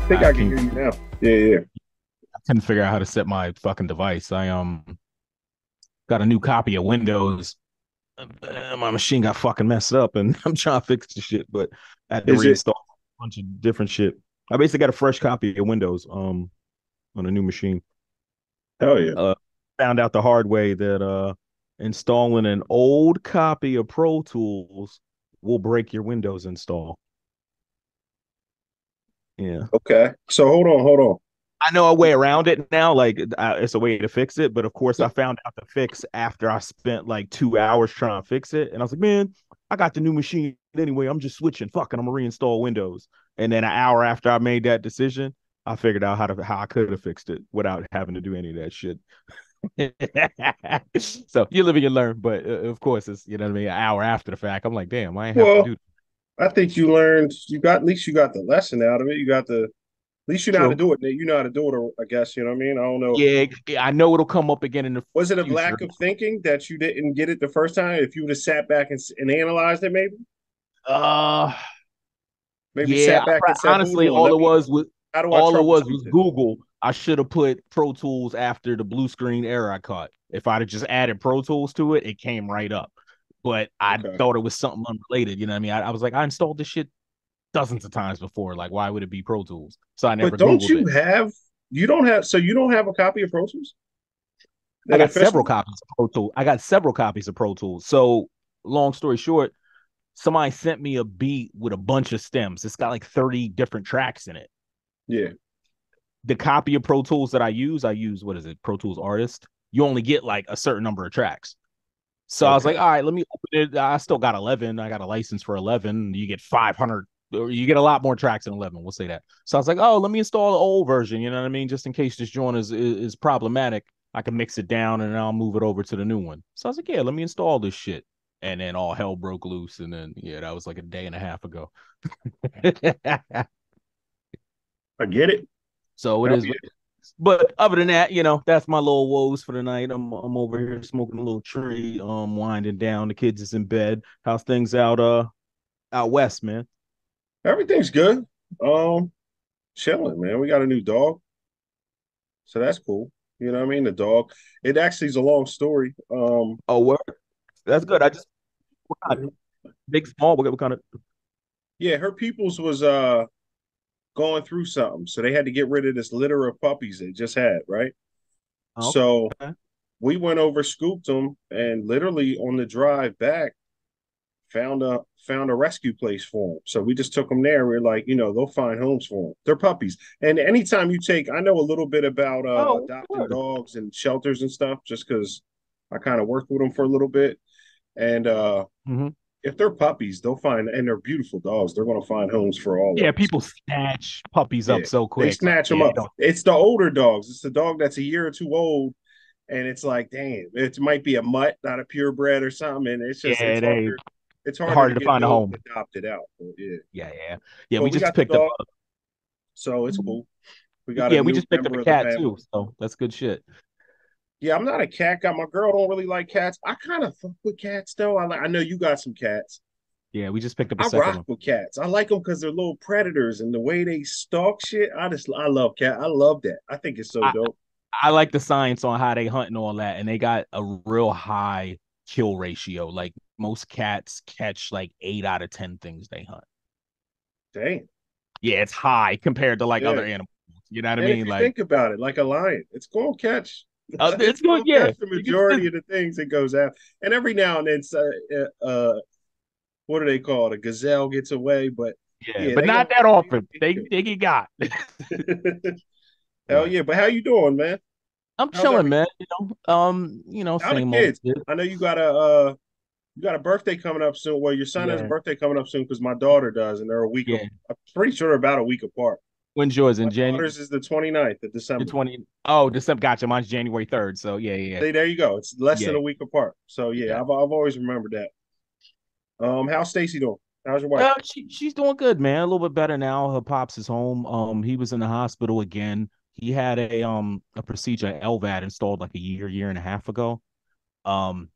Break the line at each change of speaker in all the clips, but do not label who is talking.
think
I
I can
can
hear you now. Yeah, yeah.
I couldn't figure out how to set my fucking device. I got a new copy of Windows. My machine got fucking messed up, and I'm trying to fix the shit, but I had to
Is it?
reinstall a bunch of different shit. I basically got a fresh copy of Windows on a new machine.
Hell yeah.
Uh, Found out the hard way that installing an old copy of Pro Tools will break your Windows install. Yeah.
Okay. So hold on.
I know a way around it now. Like it's a way to fix it, but of course, I found out the fix after I spent like 2 hours trying to fix it, and I was like, "Man, I got the new machine anyway. I'm just switching. Fucking, I'm gonna reinstall Windows." And then an hour after I made that decision, I figured out how I could have fixed it without having to do any of that shit. So you live and you learn, but of course, it's you know what I mean. An hour after the fact, I'm like, "Damn, I ain't have to
Well,
do."
I think you learned. You got at least you got the lesson out of it. You got the at least you know how to
True.
do it. You know how to do it. I guess you know what I mean. I don't know.
Yeah, I know it'll come up again in the
Was it a
future.
lack of thinking that you didn't get it the first time? If you would have sat back and analyzed it,
Uh,
maybe
Yeah,
sat back and said, "Hold
honestly,
on, let me. How do I
all it
troubleshoot
was
this?"
Google. I should have put Pro Tools after the blue screen error I caught. If I'd have just added Pro Tools to it, it came right up. But I
Okay.
thought it was something unrelated. You know what I mean? I was like, I installed this shit dozens of times before. Like, why would it be Pro Tools? So I
But
never
don't
Googled
you
it.
have? You don't have. So you don't have a copy of Pro Tools,
I
an
got
official
several
one?
copies of Pro Tools. I got several copies of Pro Tools. So long story short, somebody sent me a beat with a bunch of stems. It's got like 30 different tracks in it.
Yeah.
The copy of Pro Tools that I use what is it, Pro Tools Artist. You only get like a certain number of tracks. So I was like,
Okay.
all right, let me open it. I still got 11. I got a license for 11. You get 500, or you get a lot more tracks than 11. We'll say that. So I was like, oh, let me install the old version. You know what I mean? Just in case this joint is problematic, I can mix it down and I'll move it over to the new one. So I was like, yeah, let me install this shit. And then all hell broke loose. And then, yeah, that was like a day and a half ago.
I get it.
So it
Hell
is.
yeah.
But other than that, that's my little woes for the night. I'm over here smoking a little tree, winding down. The kids is in bed. How's things out west, man?
Everything's good. Um, Chilling, man. We got a new dog, so that's cool. You know what I mean? The dog. It actually is a long story.
Oh, work. That's good. I just what kind? Big, small. What kind of?
Yeah, her peoples was going through something, so they had to get rid of this litter of puppies they just had, right?
Oh,
So
okay.
we went over, scooped them, and literally on the drive back, found a rescue place for them. So we just took them there. We are like, they'll find homes for them. They're puppies. And anytime you take, I know a little bit about
Oh,
adopting
good.
dogs and shelters and stuff, just because I kind of worked with them for a little bit. And
Hmm.
if they're puppies, they'll find, and they're beautiful dogs. They're going to find homes for all of
Yeah,
them. So,
people snatch puppies
yeah,
up so
they
quick. Like,
snatch them
yeah, they
up.
don't.
It's the older dogs. It's the dog that's a year or two old, and it's like, damn, it might be a mutt, not a purebred or something. And it's just,
Yeah, they
it's harder to
harder to
get
find a
those
home.
adopted out. But yeah,
Yeah.
but
We
we
just
got the
picked up.
dog, so it's cool. We got a
Yeah, we
new
just picked up
member
a
of the
cat
family.
too. So that's good shit.
Yeah, I'm not a cat guy. My girl don't really like cats. I kind of fuck with cats though. I know you got some cats.
Yeah, we just picked up a
I
second
rock
one.
with cats. I like them because they're little predators and the way they stalk shit. I love cat. I love that. I think it's so
I,
dope.
I like the science on how they hunt and all that, and they got a real high kill ratio. Like most cats catch like 8 out of 10 things they hunt.
Dang.
Yeah, it's high compared to like
Yeah.
other animals. You know what I
And if
mean?
you
Like,
think about it, like a lion, it's gonna catch.
it's
It's
good.
gonna
Yeah,
catch the
you can.
majority of the things it goes out. And every now and then, what are they called? A gazelle gets away, but
Yeah,
yeah,
but
they
not
gonna
that often.
they
They get got.
kill. Hell
But
yeah! But how you doing, man?
I'm
How's
chilling,
everything?
man.
How the
Same old
kids?
shit.
I know you got a birthday coming up soon. Well, your son has a
Yeah,
birthday coming up soon because my daughter does, and they're a week.
yeah.
I'm pretty sure they're about a week apart.
When's yours
My
in January?
daughter's is the 29th of
The
December.
20. Oh, December. Gotcha. Mine's January 3rd. So yeah.
See, there you go. It's less than
Yeah,
a week apart. So yeah,
yeah.
I've always remembered that. How's Stacy doing? How's your wife?
She's doing good, man. A little bit better now. Her pops is home. He was in the hospital again. He had a procedure, LVAD, installed like a year and a half ago.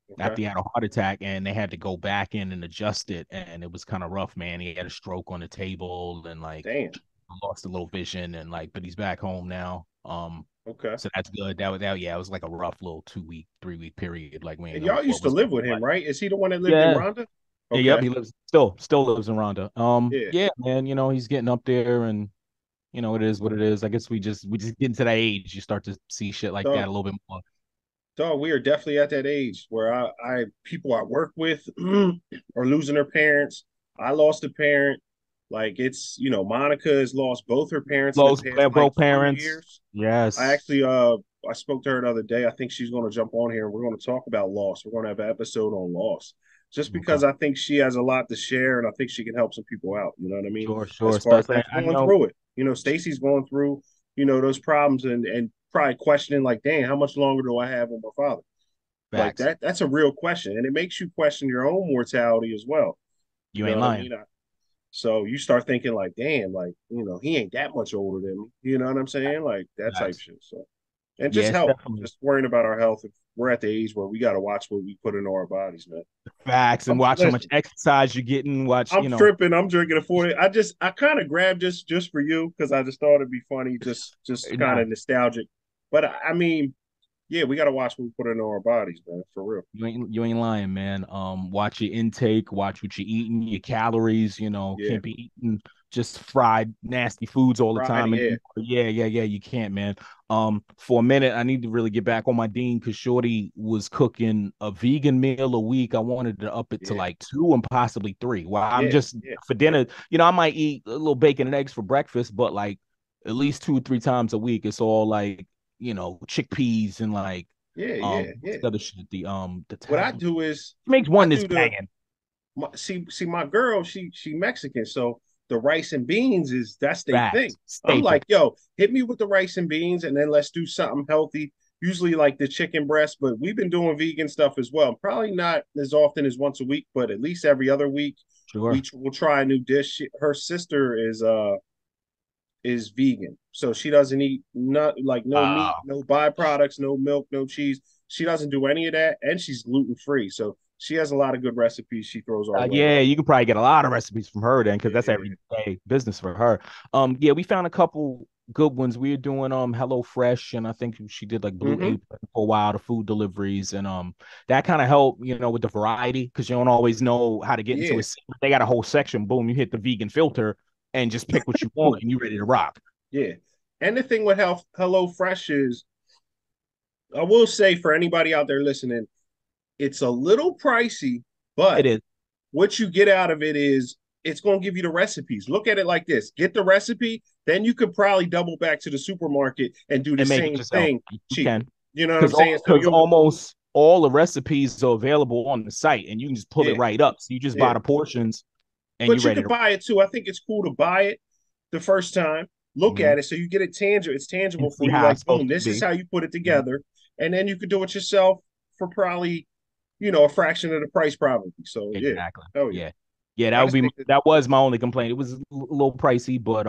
Okay.
After he had a heart attack, and they had to go back in and adjust it, and it was kind of rough, man. He had a stroke on the table, and like
Damn.
lost a little vision and like, but he's back home now.
Okay.
So that's good. That yeah, it was like a rough little 2 week, 3 week period. Like we ain't
And
know
y'all
what
used to
was
live
going
with
on.
him, right? Is he the one that lived in
Yeah.
Rhonda?
Yeah, yep,
Okay.
he lives still lives in Rhonda.
Yeah.
Yeah, man, he's getting up there and it is what it is. I guess we just get into that age. You start to see shit like that
Dog,
a little bit more.
dog, we are definitely at that age where I people I work with are losing their parents. I lost a parent. Like Monica has lost both her parents in the
Both
past like
both
2 years.
parents.
I
Yes.
actually I spoke to her the other day. I think she's gonna jump on here and we're gonna talk about loss. We're gonna have an episode on loss. Just
Okay.
because I think she has a lot to share and I think she can help some people out. You know what I mean?
Sure,
As
sure.
far as
Especially
that's
I
going
know
through it. Stacy's going through, those problems and probably questioning like, dang, how much longer do I have with my father? Like
facts.
that's a real question. And it makes you question your own mortality as well. You
You
know
ain't
what I
lying.
mean? So you start thinking like, damn, like, he ain't that much older than me. You know what I'm saying? Like that type
Facts.
shit. So and just
Yes,
health,
definitely.
just worrying about our health. We're at the age where we got to watch what we put into our bodies, man.
Facts. And watch how much
Listen,
exercise you're getting. Watch,
I'm tripping. I'm drinking a 40. I kind of grabbed this just for you because I just thought it'd be funny, just kind
nah,
of nostalgic. But I mean, yeah, we got to watch what we put into our bodies, man, for real.
you ain't lying, man. Watch your intake, watch what you're eating, your calories,
Yeah,
can't be eating just fried nasty foods all the time.
Friday,
And
yeah,
yeah, you can't, man. For a minute, I need to really get back on my Dean because Shorty was cooking a vegan meal a week. I wanted to up it to
yeah,
like two and possibly three. Well, I'm
yeah,
just
yeah,
for dinner, I might eat a little bacon and eggs for breakfast, but like at least 2 or 3 times a week, it's all like, chickpeas and like
yeah, yeah,
what's
yeah.
the other shit? The
What
tab
I do is
makes
I
one that's
do the
banging.
see my girl, she Mexican, so the rice and beans that's their thing.
Facts.
I'm
Staple.
like, yo, hit me with the rice and beans, and then let's do something healthy. Usually like the chicken breast, but we've been doing vegan stuff as well. Probably not as often as once a week, but at least every other week
Sure.
we'll try a new dish. Her sister is vegan, so she doesn't eat no meat,
Uh,
no byproducts, no milk, no cheese. She doesn't do any of that, and she's gluten free. So she has a lot of good recipes she throws our way.
yeah, you can probably get a lot of recipes from her then, because that's
Yeah.
everyday business for her. Yeah, we found a couple good ones. We were doing Hello Fresh, and I think she did like Blue
Mm-hmm.
Apron for a while, the food deliveries, and that kind of helped, with the variety, because you don't always know how to get into
Yeah.
a. They got a whole section. Boom, you hit the vegan filter and just pick what you want, and you're ready to rock.
Yeah. And the thing with Hello Fresh is, I will say for anybody out there listening, it's a little pricey,
It
but
is.
what you get out of it is it's going to give you the recipes. Look at it like this: get the recipe, then you could probably double back to the supermarket and do the
And make it
same
yourself.
thing
You
cheaper.
can,
You know what I'm
because
saying? So you'll,
almost all the recipes are available on the site, and you can just pull it
yeah,
right up. So you just buy
yeah.
the portions, and you're
But you
ready
could
to.
buy it too. I think it's cool to buy it the first time, look
Mhm.
at it so you get it tangible. It's
And
tangible
see
for you.
how it's
Like,
supposed
boom,
to
this is
be.
how you put it
Mhm.
together. And then you could do it yourself for probably, a fraction of the price, probably. So yeah.
Exactly.
Oh yeah.
Yeah. Yeah,
I just think that
that was my only complaint. It was a little pricey, but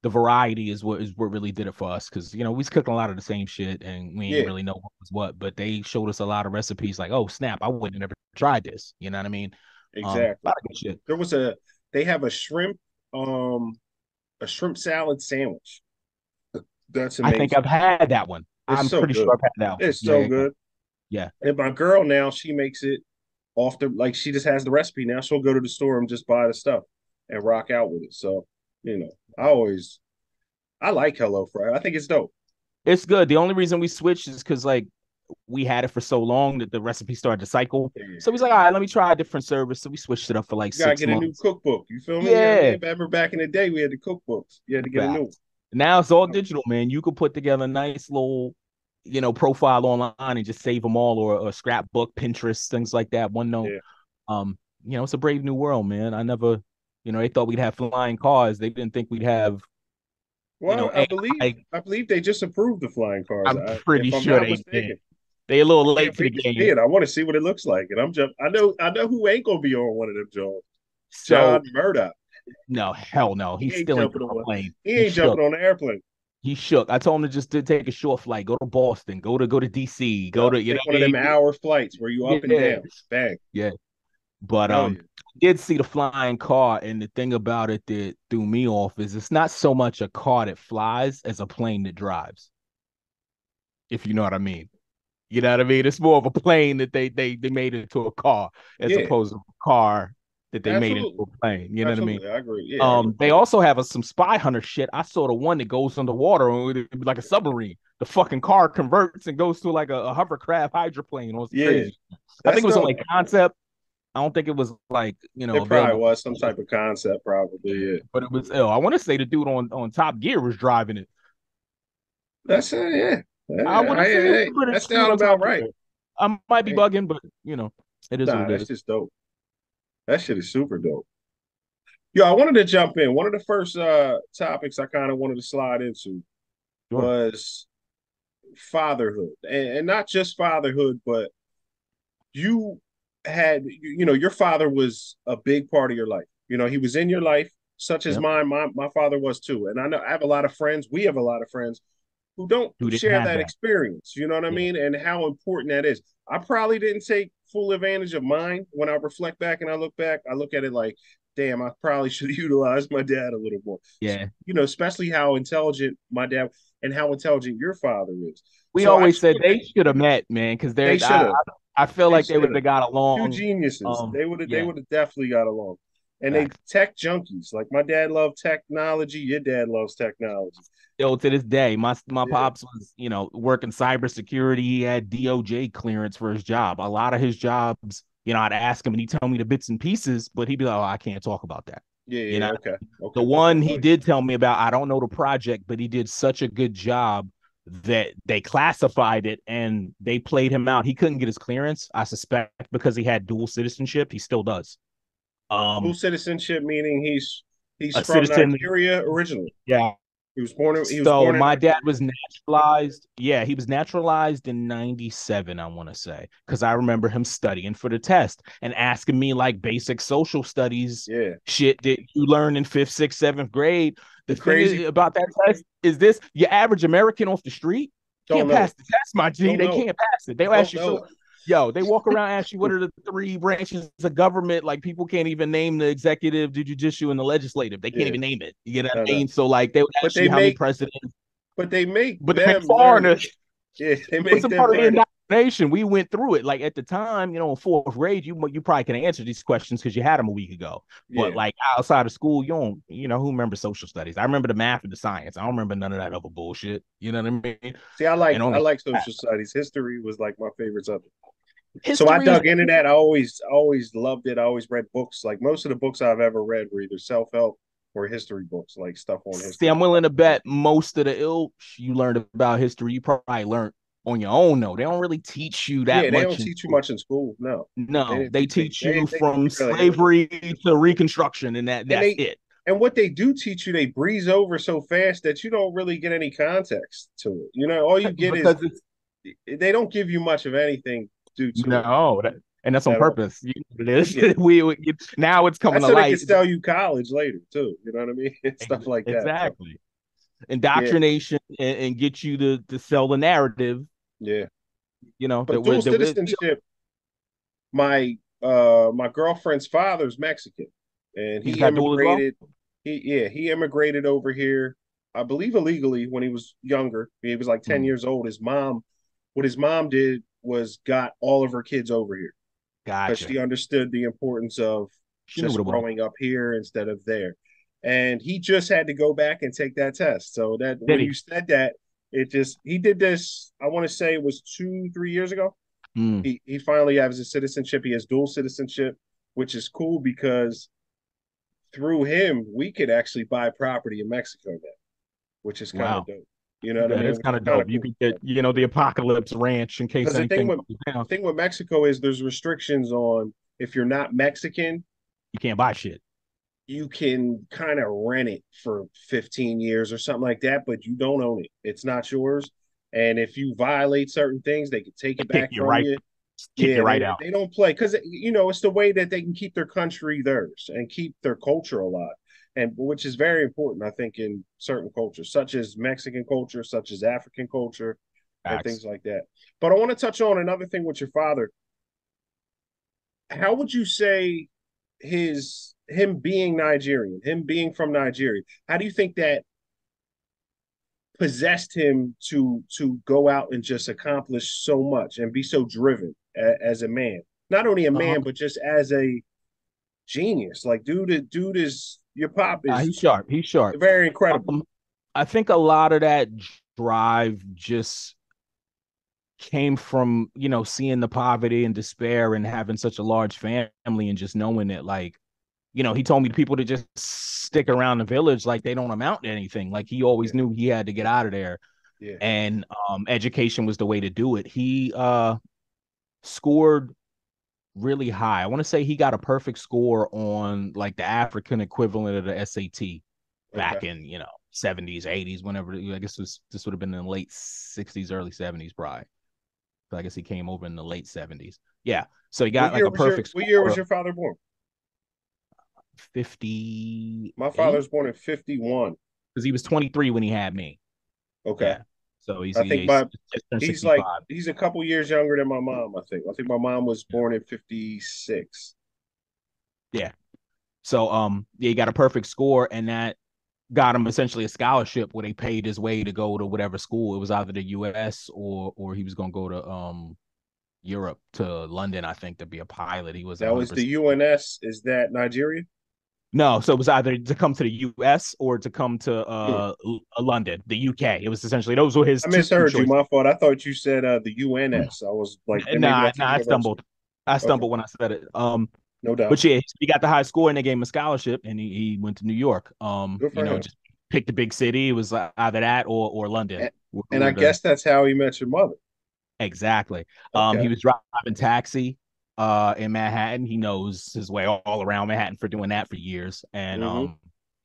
the variety is what really did it for us, because we was cooking a lot of the same shit and we didn't
yeah,
really know what was what, but they showed us a lot of recipes like, oh snap, I wouldn't have never tried this. You know what I mean? A
exactly.
lot of good shit.
There was they have um a shrimp salad sandwich. That's
I think
amazing.
I've had that one.
It's
I'm
so
pretty sure
good.
I've had that one.
It's
Yeah,
so
yeah, yeah.
good.
Yeah.
And my girl now, she makes it off the like she just has the recipe now. She'll go to the store and just buy the stuff and rock out with it. So, I like Hello Fresh. I think it's dope.
It's good. The only reason we switched is because like we had it for so long that the recipe started to cycle. So he's like, all
Yeah.
right, let me try a different service. So we switched it up for like
You gotta
six
get a new
months.
cookbook. You feel me? I
Yeah.
mean, remember back in the day we had the cookbooks. You had to get a new one.
Facts. Now it's all digital, man. You could put together a nice little, profile online and just save them all, or scrapbook, Pinterest, things like that. OneNote.
Yeah.
It's a brave new world, man. I never, they thought we'd have flying cars. They didn't think we'd have,
Well, I believe
AI.
I believe they just approved the flying cars.
I'm pretty
If I'm
sure
not
they did.
mistaken.
They a
I
little late
can't
to the
wait to see
game.
it. I want to see what it looks like. And I know who ain't gonna be on one of them Jones.
So
John Murdoch.
no, hell no.
He
He's
ain't
still in
jumping on
the
one.
plane.
He
He
ain't jumping
shook.
on the airplane.
He shook. I told him to just to take a short flight, go to Boston, go to DC, go
Yup.
to
Take one of them hour flights where you up and
yeah,
down. Bang.
yeah. But
Hell yeah.
did see the flying car, and the thing about it that threw me off is it's not so much a car that flies as a plane that drives, if you know what I mean. You know what I mean? It's more of a plane that they made into a car as
Yeah,
opposed to a car that they made into
absolutely.
a plane. You know what I mean?
Absolutely. I agree. Yeah, I agree.
They also have some spy hunter shit. I saw the one that goes underwater like a submarine. The fucking car converts and goes to like a hovercraft hydroplane or some
Yeah,
crazy. I think
that's
it was on
dope.
like concept. I don't think it was like
It probably
available.
was some type of concept, probably.
Yeah,
Yeah.
but it was ill. I want to say the dude on Top Gear was driving it.
That's yeah.
I want to say it was
Hey,
the British
that
dude
sound
on
about
Top
right.
Gear. I might be
Hey,
bugging, but it is what
nah,
it
that's
is.
just dope. That shit is super dope. Yo, I wanted to jump in. One of the first topics I kind of wanted to slide into
Sure.
was fatherhood, and not just fatherhood, but you had your father was a big part of your life. He was in your life, such as
Yep.
mine. My father was too, and I know I have a lot of friends. We have a lot of friends who don't
Who didn't
share
have
that
that?
experience. You know what I
Yeah.
mean? And how important that is. I probably didn't take full advantage of mine. When I reflect back and I look back, I look at it like, damn, I probably should have utilized my dad a little more.
Yeah.
Especially how intelligent my dad and how intelligent your father is.
We
So I
always
just
said
want
they should have met, man, because
they should have.
I feel
They
like they
should
would
have.
have got
Two
along.
geniuses. They
Yeah,
would have definitely got along. And they
facts.
tech junkies. Like my dad loved technology. Your dad loves technology.
Still to this day, my
Yeah.
pops was, working cybersecurity. He had DOJ clearance for his job. A lot of his jobs, I'd ask him and he'd tell me the bits and pieces, but he'd be like, "Oh, I can't talk about that."
Yeah.
You know,
Yeah. Okay.
the
Okay. Okay.
one he
Oh,
did tell me about, I don't know the project, but he did such a good job that they classified it and they played him out. He couldn't get his clearance, I suspect, because he had dual citizenship. He still does.
dual
Um,
citizenship meaning he's
a
from
citizen,
Nigeria originally.
yeah.
He was born
So
in
my dad
Nigeria.
was naturalized. Yeah, he was naturalized in 97, I want to say, because I remember him studying for the test and asking me like basic social studies
Yeah.
shit that you learn in fifth, sixth, seventh grade. The
The
thing
crazy
about that test is this: your average American off the street
don't
can't
know
pass
it.
the test, my G.
Don't
They
know it.
can't pass it. They'll ask
Don't
you,
know
so
it.
yo, they walk around ask you what are the three branches of government. Like people can't even name the executive, the judicial, and the legislative. They can't
Yeah.
even name it. You know what
I
I
know.
mean? So like they would
But
ask
they
you how many
make
presidents,
but they make
but they make
them learn it.
foreigners.
Yeah. They
It's
make
a
them
part of the
learn it.
indoctrination. We went through it. Like at the time, in fourth grade, you probably can answer these questions because you had them a week ago. But
Yeah.
like outside of school, you don't, who remembers social studies? I remember the math and the science. I don't remember none of that other bullshit. You know what I mean?
See, I
And
like I
only
like social studies. History was like my favorite subject. So I
history is
dug into that. I always loved it. I always read books. Like most of the books I've ever read were either self-help or history books, like stuff on
See,
history.
I'm willing to bet most of the ilk you learned about history, you probably learned on your own, though. They don't really teach you that
Yeah, they
much
don't
in
teach you
school.
much in school. No, they
No,
didn't
they
teach me.
teach you
They didn't
from
really anything.
slavery to Reconstruction, and
And
that's
they
it.
and what they do teach you, they breeze over so fast that you don't really get any context to it. All you get is
Because it's
they don't give you much of anything due to it
no, and that's on
at all.
purpose. You know what it
Yeah,
is. Now it's coming
that's
to
so they can
light.
sell you college later too. You know what I mean? Stuff like that. So
Exactly.
yeah,
Indoctrination and get you to sell the narrative,
yeah.
that
But
we're
dual
that we're,
citizenship, my girlfriend's father's Mexican, and
he's
he
got dual as well.
immigrated. He immigrated over here, I believe illegally when he was younger. He was like 10
Hmm,
years old. What his mom did was got all of her kids over here because
gotcha.
she understood the importance of
She knew what
just
it was.
growing up here instead of there. And he just had to go back and take that test. So that
Did
when
he?
you said that, he did this, I want to say it was 2, 3 years ago.
Hmm.
He finally has his citizenship. He has dual citizenship, which is cool because through him we could actually buy property in Mexico now, which is kind of
Wow.
dope. You know what I
That
mean?
is
Which is
kind of
kind of
dope. You
cool.
could get, the Apocalypse Ranch in case
Because the
anything goes down.
thing with Mexico is there's restrictions on if you're not Mexican,
You can't buy shit.
you can kind of rent it for 15 years or something like that, but you don't own it. It's not yours. And if you violate certain things, they can take it
Kick
back
you
from
right,
you.
kick you
Yeah,
right out.
they don't play because it's the way that they can keep their country theirs and keep their culture alive, and which is very important, I think, in certain cultures, such as Mexican culture, such as African culture, and
Facts.
things like that. But I want to touch on another thing with your father. how would you say him being Nigerian, him being from Nigeria, how do you think that possessed him to go out and just accomplish so much and be so driven as a man? Not only a
Um,
man, but just as a genius. Like, dude is your pop is
he's sharp. He's sharp.
very incredible.
Um, I think a lot of that drive just came from, seeing the poverty and despair and having such a large family and just knowing that, like, he told me people to just stick around the village like they don't amount to anything. Like he
Yeah,
always knew he had to get out of there.
yeah.
And education was the way to do it. He scored really high. I want to say he got a perfect score on like the African equivalent of the SAT
Okay.
back in, 70s, 80s, whenever. I guess this would have been in the late 60s, early 70s, probably. So I guess he came over in the late 70s. Yeah. So he got like a perfect
What year was
score,
your father born? My father
58,
was born in 51.
because he was 23 when he had me.
Okay.
Yeah. So
I think
he's just turned
he's like
65.
he's a couple years younger than my mom, I think. I think my mom was born in 56.
Yeah. So yeah, he got a perfect score, and that got him essentially a scholarship where they paid his way to go to whatever school. It was either the US or he was gonna go to Europe, to London, I think, to be a pilot. He wasn't
Now is the
100%.
UNS, is that Nigeria?
No, so it was either to come to the US or to come to
Hmm.
London, the UK. It was essentially those were his
I
two
misheard you.
choices.
My fault. I thought you said the UNS. I was like, then maybe
Nah,
that's a
nah, I
university.
stumbled. I
Okay,
stumbled when I said it.
no doubt.
But yeah, he got the high score and they gave him a scholarship, and he went to New York.
Good for him.
Just picked a big city. It was either that or London.
And, and I
Were the
guess that's how he met your mother.
exactly. He
Okay.
was driving taxi in Manhattan. He knows his way all around Manhattan for doing that for years. And
Hmm.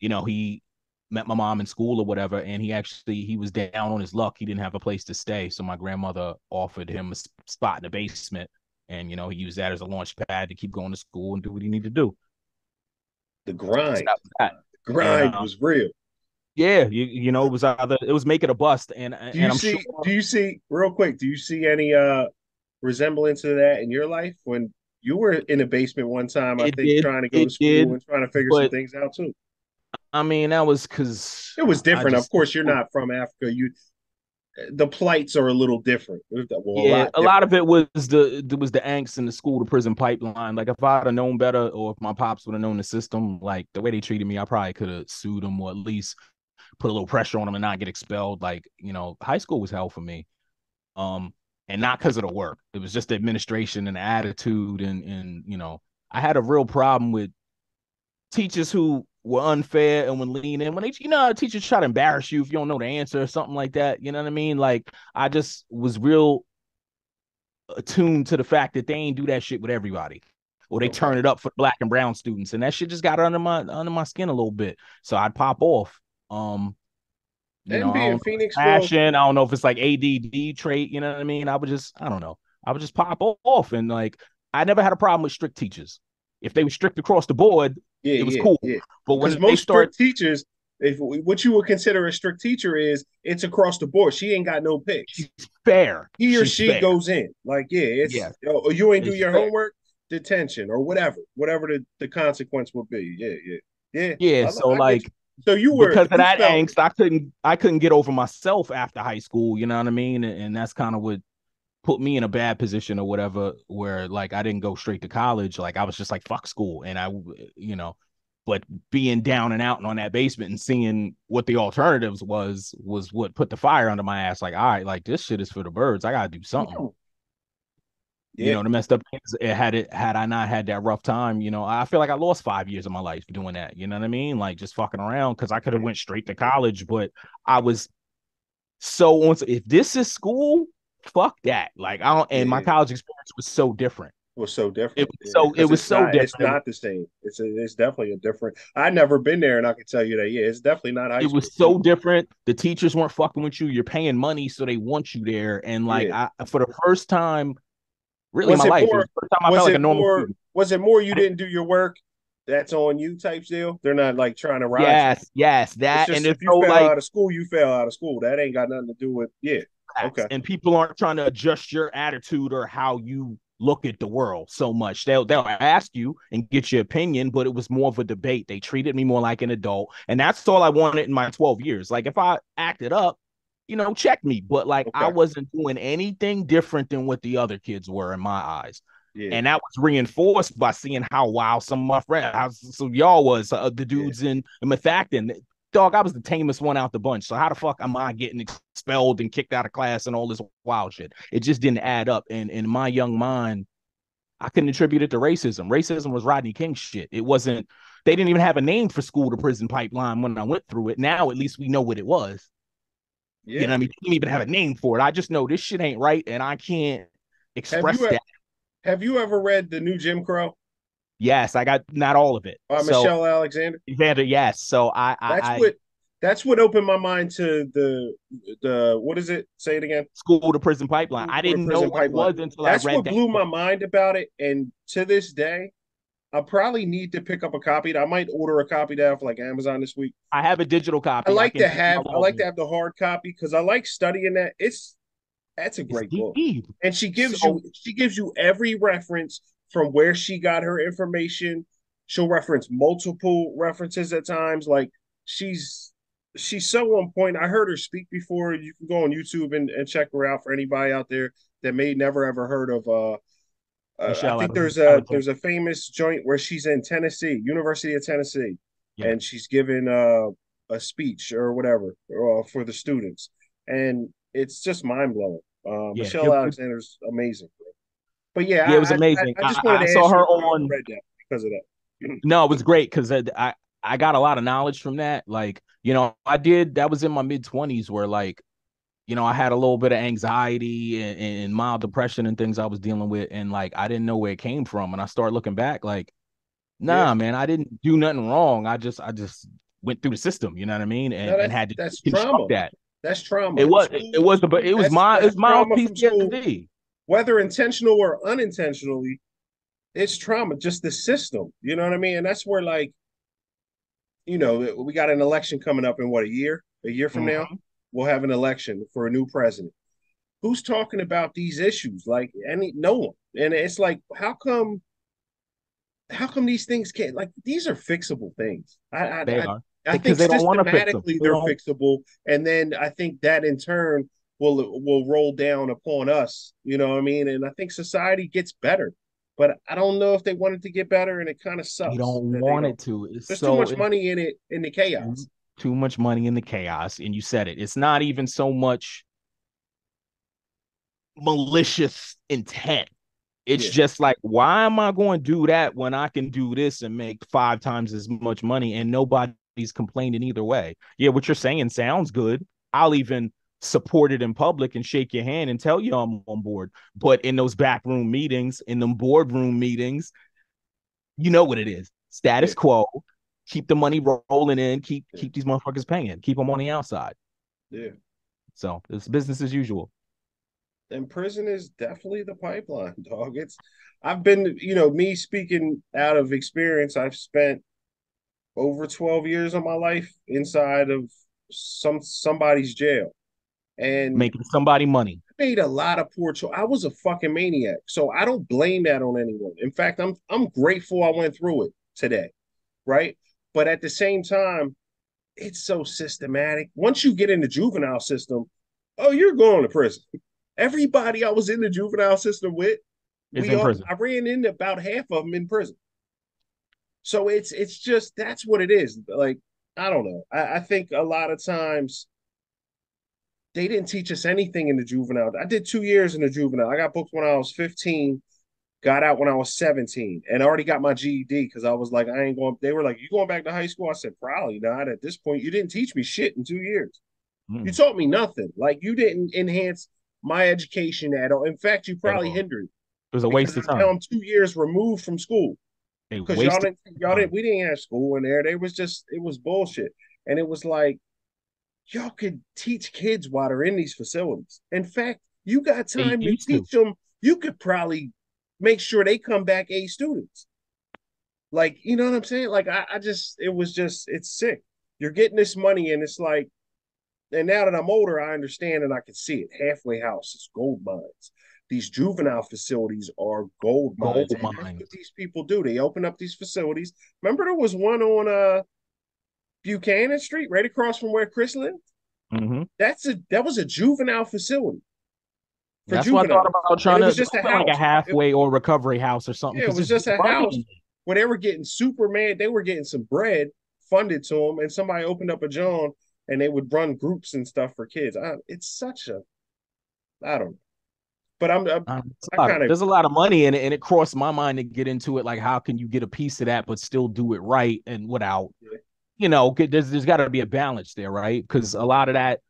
he met my mom in school or whatever, and he was down on his luck. He didn't have a place to stay, so my grandmother offered him a spot in the basement, and he used that as a launch pad to keep going to school and do what he needed to do.
The
So
grind.
that was that.
The
And
grind was real.
yeah, it was make it a bust, and I'm sure
Do you see real quick, do you see any resemblance to that in your life when you were in a basement one time, I think trying to go to
it
school
did,
and trying to figure some
but
things out too?
I mean that was because
It was
I
different. Of
just
course, you're not from Africa. You the plights are a little different. Well, a
yeah,
lot
a lot
different.
of it was the angst in the school to prison pipeline. Like if I'd have known better, or if my pops would have known the system, like the way they treated me, I probably could have sued them or at least put a little pressure on them and not get expelled. Like high school was hell for me. Um, and not because of the work. It was just the administration and the attitude, and I had a real problem with teachers who were unfair and would lean in when they, teachers try to embarrass you if you don't know the answer or something like that. You know what I mean? Like I just was real attuned to the fact that they ain't do that shit with everybody. Or they
Okay.
turn it up for black and brown students. And that shit just got under my skin a little bit. So I'd pop off.
And
I
being
don't know if it's
Phoenixville,
passion. I don't know if it's like ADD trait. You know what I mean? I don't know. I would just pop off. And like, I never had a problem with strict teachers. If they were strict across the board,
yeah,
it was
yeah,
cool.
yeah.
But
Because
when they
most
start,
strict teachers, if what you would consider a strict teacher is it's across the board. She ain't got no picks.
she's fair.
He or
She's
she
fair.
goes in. Like, yeah, it's
Yes,
oh, you ain't do
it's
your
fair.
homework, detention or whatever the consequence will be. Yeah, yeah, yeah.
Yeah. So
I get you.
like,
So
because of
you
that
felt
angst, I couldn't get over myself after high school. You know what I mean? And that's kind of what put me in a bad position or whatever, where like I didn't go straight to college. Like I was just like fuck school, and but being down and out and on that basement and seeing what the alternatives was what put the fire under my ass. Like, all right, like this shit is for the birds. I gotta do something.
yeah,
The messed up things, had I not had that rough time, I feel like I lost 5 years of my life doing that. You know what I mean? Like just fucking around, because I could have went straight to college, but I was so on. If this is school, fuck that. Like I don't.
yeah,
And my
yeah.
college experience was so different.
Was so
It
different.
was
Yeah,
so it
because
was so
it's
different.
not the same. It's definitely a different. I never been there, and I can tell you that. Yeah, it's definitely not high
It
school.
was so different. The teachers weren't fucking with you. You're paying money, so they want you there. And like
Yeah.
I, for the first time, really in my life, it was the first time I felt like a normal student.
Was it more you didn't do your work? That's on you type deal. They're not like trying to ride you.
Yes, yes,
It's
that, and
just
it's
if you
so
fell
like
out of school, you fell out of school. That ain't got nothing to do with yeah.
facts,
Okay.
and people aren't trying to adjust your attitude or how you look at the world so much. They'll ask you and get your opinion, but it was more of a debate. They treated me more like an adult, and that's all I wanted in my 12 years. Like if I acted up, check me. But like I
Okay.
wasn't doing anything different than what the other kids were in my eyes.
Yeah.
And that was reinforced by seeing how wild some of my friends, how so y'all was the
Yeah.
dudes in Methacton. Dog, I was the tamest one out the bunch. So how the fuck am I getting expelled and kicked out of class and all this wild shit? It just didn't add up. And in my young mind, I couldn't attribute it to racism. Racism was Rodney King shit. It wasn't. They didn't even have a name for school to prison pipeline when I went through it. Now at least we know what it was. You know
Yeah.
what I mean? They didn't even have a name for it. I just know this shit ain't right, and I can't
Have
express
you
that.
have you ever read The New Jim Crow
Yes, I got not all of it.
by
So
Michelle Alexander?
Evander, yes. So
That's
I
what that's what opened my mind to the what is it? Say it again.
school to prison pipeline. I
For the
didn't know
prison
what it
pipeline.
was until I
That's
read
what
that
blew my
book.
mind about it. And to this day, I probably need to pick up a copy. I might order a copy now for like Amazon this week.
I have a digital
I
copy. I
like
can
to
send my
have I
log
like to
in.
have the hard copy because I like studying that. That's a
It's
great book.
deep.
And
So
she gives you every reference from where she got her information. She'll reference multiple references at times. Like she's she's so on point. I heard her speak before. You can go on YouTube and check her out for anybody out there that may never ever heard of I
Michelle
think
Alexander.
there's a famous joint where she's in Tennessee, University of Tennessee,
Yeah.
and she's giving a speech or whatever for the students, and it's just mind blowing.
Yeah.
Michelle Alexander's amazing, but
Yeah, it was
yeah,
amazing.
I just wanted
I
to
saw
ask you
her
if you ever
on.
read that because of that.
No, it was great because I got a lot of knowledge from that. Like, I did that was in my mid 20s where like, I had a little bit of anxiety and mild depression and things I was dealing with. And like I didn't know where it came from. And I started looking back, like,
Yeah,
nah, man, I didn't do nothing wrong. I just went through the system, you know what I mean?
no,
And had to
that's
construct
trauma.
that.
That's trauma.
It
School,
was but it was my it's
that's
mild
trauma from school,
PTSD.
whether intentional or unintentionally. It's trauma, just the system. You know what I mean? And that's where like we got an election coming up in what, a year? A year from now,
Mm-hmm.
we'll have an election for a new president. Who's talking about these issues? Like no one. And it's like, how come these things can't, like, these are fixable things.
They are
I think
because they don't want to fix them.
systematically
They
they're
don't.
fixable. And then I think that in turn will roll down upon us. You know what I mean? And I think society gets better. But I don't know if they want it to get better, and it kind of
They
sucks
don't
that they
want
don't.
it to. It's
There's too
so
much
it's
money in it, in the
too,
chaos.
too much money in the chaos, and you said it. It's not even so much malicious intent. It's
Yeah,
just like, why am I going to do that when I can do this and make 5 times as much money and nobody's complaining either way? Yeah, what you're saying sounds good. I'll even support it in public and shake your hand and tell you I'm on board. But in those backroom meetings, in them boardroom meetings, you know what it is.
yeah,
Status quo. Keep the money rolling in. Keep
yeah,
keep these motherfuckers paying. Keep them on the outside.
yeah.
So it's business as usual.
And prison is definitely the pipeline, dog. I've been, me speaking out of experience, I've spent over 12 years of my life inside of somebody's jail. And
Making somebody money.
I made a lot of poor choices. I was a fucking maniac. So I don't blame that on anyone. In fact, I'm grateful I went through it today, right? But at the same time, it's so systematic. Once you get in the juvenile system, oh, you're going to prison. Everybody I was in the juvenile system with,
Is in prison.
I ran into about half of them in prison. So it's just, that's what it is. Like, I don't know. I think a lot of times they didn't teach us anything in the juvenile. I did 2 years in the juvenile. I got booked when I was 15, got out when I was 17, and already got my GED because I was like, I ain't going. They were like, you going back to high school? I said, probably not. At this point, you didn't teach me shit in 2 years. You
Mm,
taught me nothing. Like, you didn't enhance my education at all. In fact, you
at
probably
all.
hindered,
It was a
because
waste of
now
time.
I'm 2 years removed from school
A
because
waste of time.
we didn't have school in there. They was just, it was bullshit. And it was like, y'all could teach kids while they're in these facilities. In fact, you got
They
time to
used to.
teach them. You could probably make sure they come back A students. Like, you know what I'm saying? Like, I just, it was just, it's sick. You're getting this money, and it's like, and now that I'm older, I understand and I can see it. Halfway houses, gold mines, these juvenile facilities are gold
Gold
mines, and that's what
mines.
these people do. They open up these facilities. Remember, there was one on Buchanan Street, right across from where Chris lived.
Hmm.
That was a juvenile facility for
That's what I thought
juveniles,
about
and
trying
it
to
was
do
just a
like a
house.
halfway or recovery house or something
Yeah, it
because
was
it's
just a
money
house
in it.
where they were getting Superman. They were getting some bread funded to them, and somebody opened up a John, and they would run groups and stuff for kids. It's such a I don't know, but I kind of
There's a lot of money in it, and it crossed my mind to get into it. Like, how can you get a piece of that but still do it right and without,
yeah,
there's got to be a balance there, right? Because a lot of that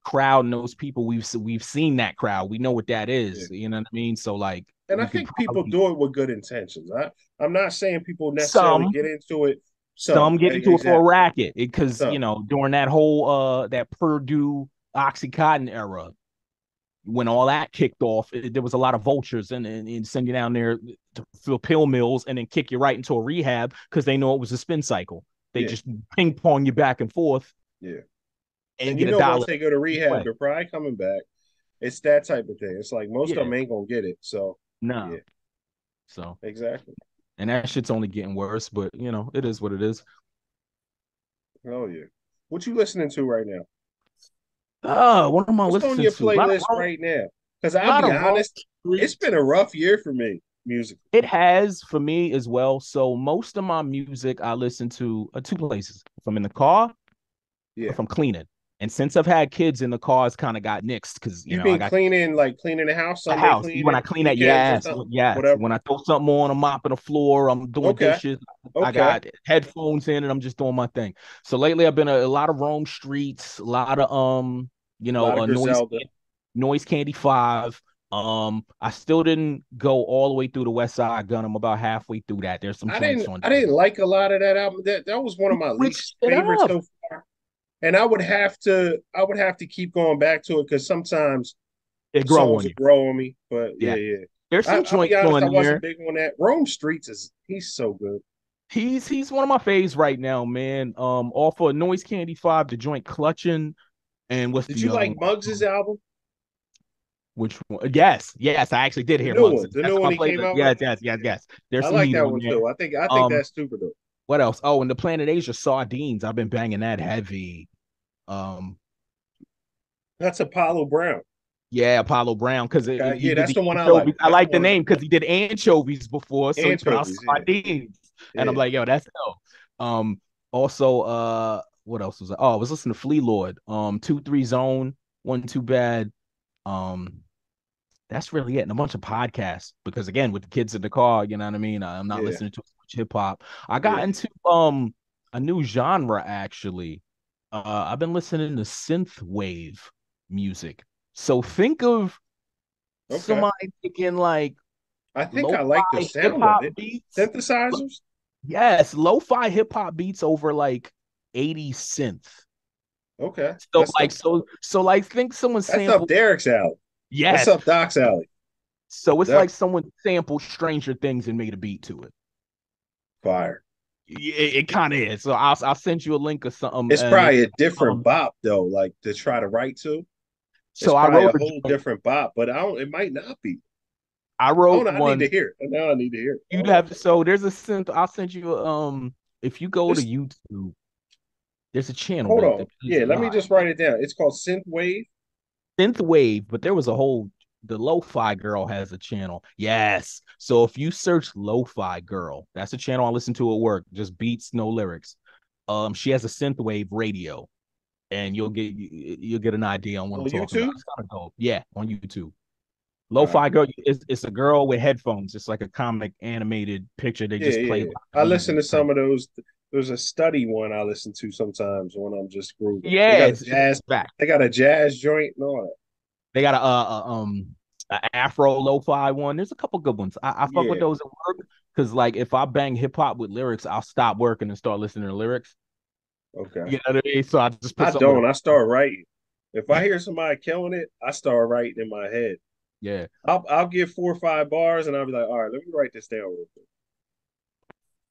crowd and those people we've seen that crowd, we know what that
yeah.
is. You know what I mean? So like,
And I
we could
think people
probably
do it with good intentions. I'm not saying people necessarily
some
get into it.
some get into it for a
Exactly,
racket because
some,
during that whole that Purdue OxyContin era, when all that kicked off, there was a lot of vultures and send you down there to fill pill mills and then kick you right into a rehab because they know it was a spin cycle. They
yeah,
just ping pong you back and forth
yeah.
and
And
get a
once
dollar
they go to
each
rehab,
way.
they're probably coming back. It's that type of thing. It's like most of
Yeah,
them ain't gonna get it. So
no.
yeah,
So,
exactly.
and that shit's only getting worse, but it is what it is.
Oh yeah. What you listening to right now?
What am I
What's on
listening
your
to? A lot of
playlist right now? Because
a
I'll
lot
be
of wrong
honest, it's
streets.
been a rough year for me musically.
It has for me as well. So most of my music I listen to two places. If I'm in the car,
Yeah.
if I'm cleaning. And since I've had kids in the car, it's kind of got nixed because
You
I
been
got
cleaning, like cleaning the house,
the
Sunday
house. When
cleaning,
I clean that,
weekends or
yes,
something,
yes.
whatever.
When I throw something on, I'm mopping the floor, I'm doing
Okay.
dishes. I
Okay.
got headphones in, and I'm just doing my thing. So lately, I've been a lot of Rome streets, a lot of
A lot of Griselda.
noise candy 5. I still didn't go all the way through the West Side Gun. I'm about halfway through that. There's some joints on
I
there.
didn't like a lot of that album. That was one of my
Switch
least
it
favorites
up.
so far. And I would have to keep going back to it because sometimes
It grow
songs
on
will
you.
grow on me. But yeah,
Yeah.
yeah.
There's some
I'll be
joints
honest,
on
I wasn't
there.
big on that. Rome Streets is he's so good.
He's one of my faves right now, man. Off of Noise Candy 5, the joint clutching, and what's
Did
the
you
other
like
one?
Muggs's album?
Which one? Yes, yes, I actually did
The
hear
new
Muggs.
one. The
That's
new
on
one
my
he came
playlist.
out with?
Yes, yes, yes, yes. There's
I
some
like
heat
that
on
one
there.
too. I think that's super dope.
What else? Oh, and the Planet Asia Sardines. I've been banging that heavy. Um,
That's Apollo Brown.
yeah, Apollo Brown because
Okay,
he
yeah,
did
that's
the
the one I like.
anchovies. I
That's the
like the
one I like.
name because he did anchovies before, so he put out
Anchovies, yeah,
sardines, and I'm
yeah.
like, yo, that's dope. Also, what else was I? Oh, I was listening to Flea Lord. 2-3 Zone, One Too Bad. Um, that's really it, and a bunch of podcasts because again, with the kids in the car, you know what I mean. I'm not
Yeah,
listening to much hip hop. I got
yeah.
into a new genre actually. I've been listening to synth wave music. So think of
Okay.
somebody taking like
I think I like the
lo-fi hip
sound of
hop
it.
beats.
Synthesizers?
Yes, lo-fi hip hop beats over like 80 synth.
Okay.
So like like think someone
That's up
sampled.
Derek's alley. That's
Yes.
up Doc's alley.
So it's like
Definitely
someone sampled Stranger Things and made a beat to it.
fire.
It kind of is. So I'll send you a link or something.
It's
And
probably a different
um,
bop though, like to try to write to. It's
so
probably a whole different bop, but I don't it might not be.
I
Oh
wrote
no, I need to
one.
hear it. Now I need to hear it.
You'd
Hold on.
have so there's a synth. I'll send you if you go to
This
YouTube, there's a channel
hold
that
on.
plays
Yeah,
a
let me
lot.
just write it down. It's called Synth Wave.
Synth wave, but there was a whole the lo-fi girl has a channel. Yes. So if you search lo-fi girl, that's a channel I listen to at work, just beats, no lyrics. She has a synth wave radio, and you'll get an idea on what I'm
On
talking about.
YouTube?
It's kind of dope. Yeah, on YouTube.
All right.
Lo-fi girl, it's a girl with headphones. It's like a comic animated picture. They
Yeah,
just play
yeah.
loud
I listen
music.
to some of those. There's a study one I listen to sometimes when I'm just grooving.
Yeah, it's back.
They got a jazz joint and all that.
They got a Afro lo-fi one. There's a couple good ones. I fuck with
Yeah.
those at work because like if I bang hip hop with lyrics, I'll stop working and start listening to lyrics.
Okay.
You know what I mean? So I just put
I
something with
don't.
it.
I start writing. If I hear somebody killing it, I start writing in my head.
Yeah.
I'll get 4 or 5 bars and I'll be like, all right, let me write this down real quick.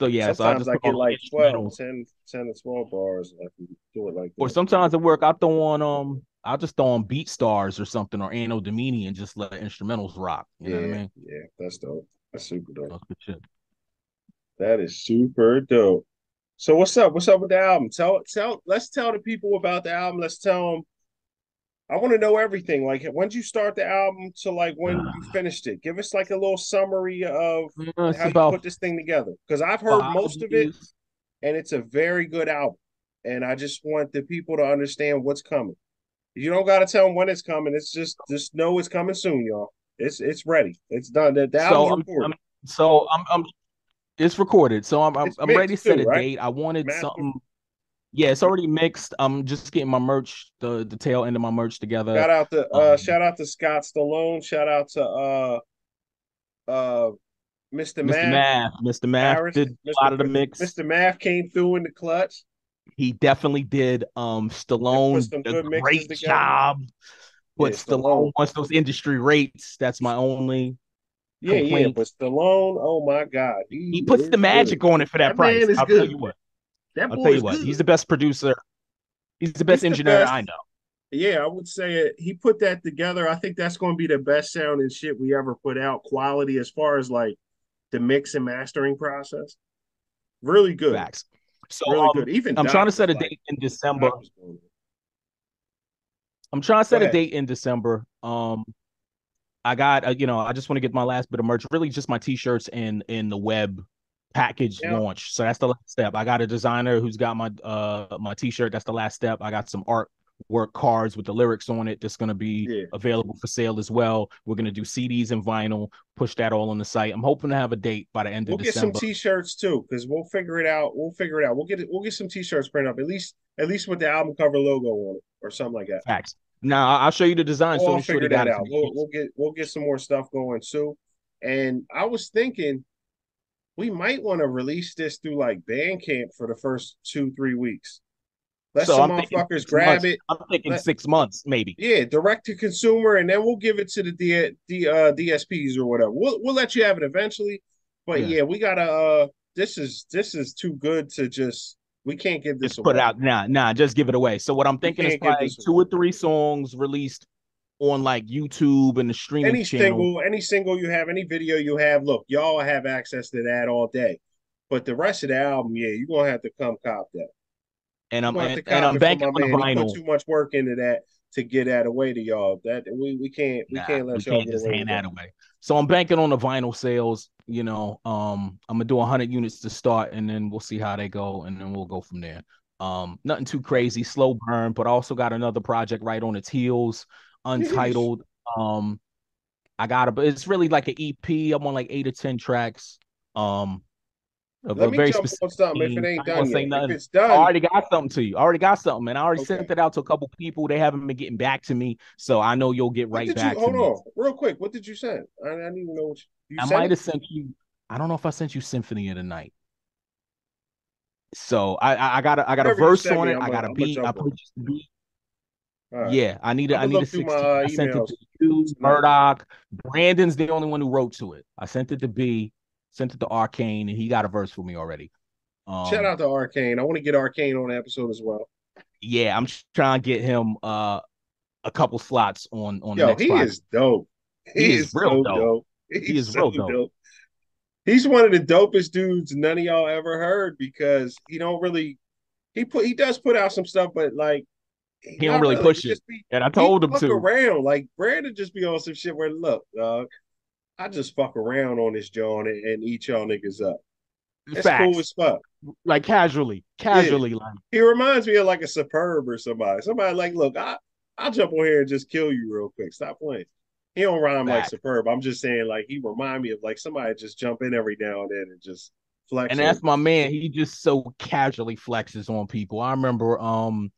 So yeah, so I
Sometimes
just
I
put on
get like 12,
instrumentals.
10 to 12 bars. And I can do it like
Or
that.
sometimes at work I throw on I'll just throw on Beat Stars or something or Anno Domini and just let instrumentals rock. You know what I
Yeah,
mean?
yeah, that's dope. That's super dope.
That's good shit.
That is super dope. So what's up? What's up with the album? Let's tell the people about the album. Let's tell them. I want to know everything. Like when did you start the album to like when you finished it? Give us like a little summary of
It's
how you
about
put this thing together. Because I've heard
5
most of it,
years.
and it's a very good album. And I just want the people to understand what's coming. You don't got to tell them when it's coming. It's just know it's coming soon, y'all. It's ready. It's done. The album's
So
recorded.
I'm it's recorded. So
It's
I'm ready to
mixed
set
too,
a
right?
date. I wanted
Master.
something. Yeah, it's already mixed. I'm just getting my merch, the tail end of my merch together.
Shout out to Scott Stallone. Shout out to uh Mr.
Mr.
Math
Math. Mr. Math
Harris.
did a lot of the mix.
Mr. Math came through in the clutch.
He definitely did.
It put
Stallone
some
did a
good mixes
great
together.
job, but
Yeah,
Stallone
Stallone.
wants those industry rates. That's my only
Yeah, yeah,
complaint.
but Stallone, oh my God,
He
he
puts the
is good.
magic on it for that
That
price.
man is
I'll tell
good.
you what.
That
I'll tell
boy
you
is
what.
good.
He's the best producer. He's the best
He's the
engineer
best.
I know.
Yeah, I would say it. He put that together. I think that's going to be the best sounding shit we ever put out. Quality as far as like the mix and mastering process. Really good.
Facts. So
Really good. Even
I'm trying
Doc
to
was
set a
like,
date in December.
Doc was going.
I'm trying to
Go
set a
ahead.
date in December. I got I just want to get my last bit of merch. Really, just my t-shirts and in the web package
Now,
launch. So that's the last step. I got a designer who's got my t-shirt. That's the last step. I got some artwork cards with the lyrics on it that's going to be
yeah,
available for sale as well. We're going to do CDs and vinyl, push that all on the site. I'm hoping to have a date by the end of
we'll get some
December.
t-shirts too, because we'll figure it out. We'll figure it out. We'll get some t-shirts printed up at least with the album cover logo on it or something like that.
Facts. Now I'll show you the design.
We'll
So
all
Shorty
figure
got
that
it to
out.
me.
We'll get some more stuff going too. And I was thinking we might want to release this through like Bandcamp for the first 2, 3 weeks. Let
So
some
I'm thinking
motherfuckers
6 months.
grab it.
I'm thinking
Let
6 months, maybe.
Yeah, direct to consumer, and then we'll give it to the DSPs or whatever. We'll let you have it eventually, but
Yeah.
yeah, we gotta. This is too good to just. We can't give this
Just put it
away.
out. Nah, just give it away. So what I'm
We
thinking is
can't give
probably
this
two
away.
or three songs released on like YouTube and the streaming channels.
Any single you have, any video you have, look, y'all have access to that all day. But the rest of the album, yeah, you're gonna have to come cop that.
And
You're
I'm
gonna have to
and
cop
I'm
it from
banking
my
on the
man. He put
vinyl.
too much work into that to get that away to y'all. That we
Nah,
can't
we
let y'all
can't
get
just
away
hand
with that.
that away. So I'm banking on the vinyl sales. I'm gonna do 100 units to start, and then we'll see how they go, and then we'll go from there. Nothing too crazy, slow burn, but also got another project right on its heels, untitled. Um, but it's really like an EP. I'm on like 8 or 10 tracks. Um, of
Let
a
me
very
jump on
specific
something if it
theme. I
ain't
ain't gonna
done
say
yet. If
nothing.
it's
I
done,
already got something to you. I already got something, man. I already
okay.
sent it out to a couple people. They haven't been getting back to me, so I know you'll get
What
right
did you
back to
hold
me.
on real quick? What did you send? I didn't even know what you
I
sent
might
it.
have sent you. I don't know if I sent you Symphony of the Night. So I got a
Whatever you
verse
sent
on
me,
it. I got a
I'm gonna
beat. I
jump on.
purchased the beat.
All right,
Yeah,
I'm
I
gonna
need a
look through my
16. I sent it
emails
to you,
tonight.
Murdoch. Brandon's the only one who wrote to it. I sent it to B, sent it to Arcane, and he got a verse for me already.
Shout
Um,
out to Arcane. I want to get Arcane on the episode as well.
yeah, I'm trying to get him a couple slots on the
Yo,
next
he
project.
is dope.
He
He
is
is
real
so
dope.
dope.
He
He's
is
so
real dope.
dope. He's one of the dopest dudes none of y'all ever heard because he does put out some stuff, but like
He don't
not
really
really.
push it, and I
He
told him
fuck
to.
around. Like Brandon just be on some shit where look, dog, I just fuck around on this joint and eat y'all niggas up. It's cool
Facts,
as fuck.
like
Yeah.
casually, like
He reminds me of like a Superb or somebody. Somebody like, look, I'll jump on here and just kill you real quick. Stop playing. He don't rhyme like
fact.
Superb. I'm just saying like he remind me of like somebody just jump in every now and then and just
And
flex on
that's
you.
my man. He just so casually flexes on people. I remember, oh,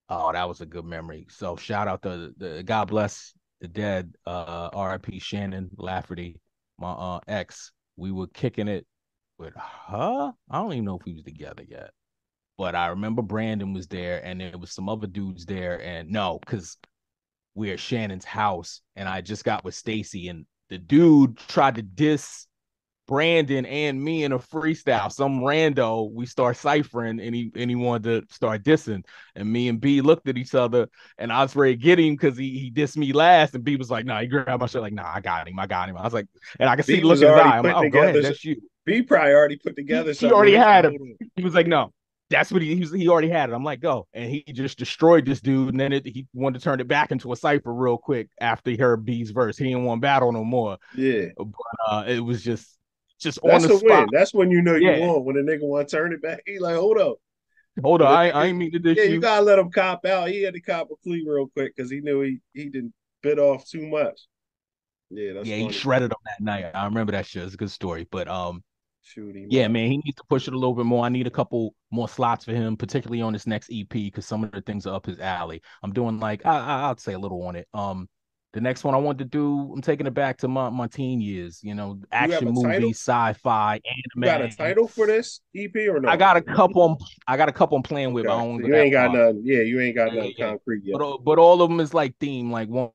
that was a good memory. So shout out to the God bless the dead, R.I.P. Shannon Lafferty, my ex. We were kicking it with her. I don't even know if we was together yet. But I remember Brandon was there and there was some other dudes there. And no, because we're at Shannon's house and I just got with Stacy and the dude tried to diss Brandon and me in a freestyle. Some rando, we start ciphering, and he wanted to start dissing. And me and B looked at each other, and I was ready to get him because he dissed me last. And B was like, "Nah," he grabbed my shit like, "Nah, I got him, I got him." I was like, and I could see
B
the look
was
in his
already
eye. I'm like,
putting
"Oh, go ahead,
together.
that's you."
B probably already put together
He
something, and
already
it's like,
had him.
hold on.
He was like, "No." That's what he already had it. I'm like, go. And he just destroyed this dude. And then he wanted to turn it back into a cipher real quick after he heard B's verse. He didn't want battle no more.
Yeah,
But it was just on
that's
the
a
spot.
win. That's when you know you
Yeah.
won. When a nigga want to turn it back, he like, hold up.
Hold on.
But a
I
nigga,
ain't mean to
yeah,
dish
you
you.
gotta let him cop out. He had to cop a plea real quick because he knew he didn't bit off too much. Yeah, that's
Yeah, he
funny.
shredded him that night. I remember that shit. It's a good story. But
Shoot him
yeah,
up.
man, he needs to push it a little bit more. I need a couple more slots for him, particularly on this next EP, because some of the things are up his alley. I'm doing like I'd say a little on it. The next one I want to do, I'm taking it back to my teen years. You know,
You have
action
a title?
movies, sci-fi,
You got a
anime.
title for this EP or
I
no?
got a couple. I got a couple I'm playing with. But I
Okay,
don't
so
want to
you
go that
ain't got
far.
nothing. Yeah, you ain't got
Yeah,
nothing
yeah.
concrete yet.
But all of them is like theme. Like one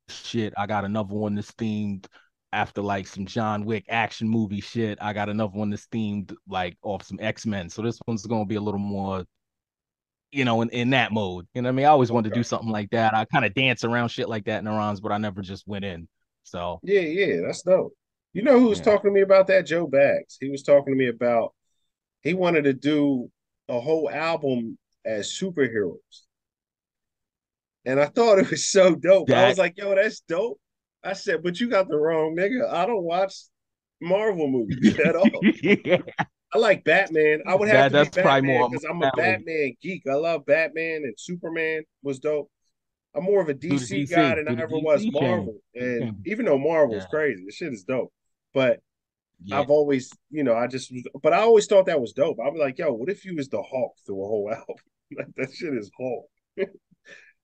shit. I got another one that's themed after like some John Wick action movie shit. I got another one that's themed like off some X-Men. So this one's gonna be a little more, in that mode. You know what I mean? I always wanted to
Okay.
do something like that. I kind of dance around shit like that in the rounds, but I never just went in. So
Yeah, yeah, that's dope. You know who was
yeah.
talking to me about that? Joe Bags. He was talking to me about he wanted to do a whole album as superheroes. And I thought it was so dope. I was
That
like, yo, that's dope. I said, but you got the wrong nigga. I don't watch Marvel movies at all. I like Batman. I would have to be
that's probably
Batman
more up
because I'm a
my alley.
Batman geek. I love Batman and Superman was dope. I'm more of a
Do the
DC guy
DC.
than I
Do the
ever was
DC chain.
Marvel. And even though Marvel's
Yeah.
crazy, the shit is dope. But
Yeah.
I've always, I just, but I always thought that was dope. I was like, yo, what if you was the Hulk through a whole album? Like that shit is Hulk.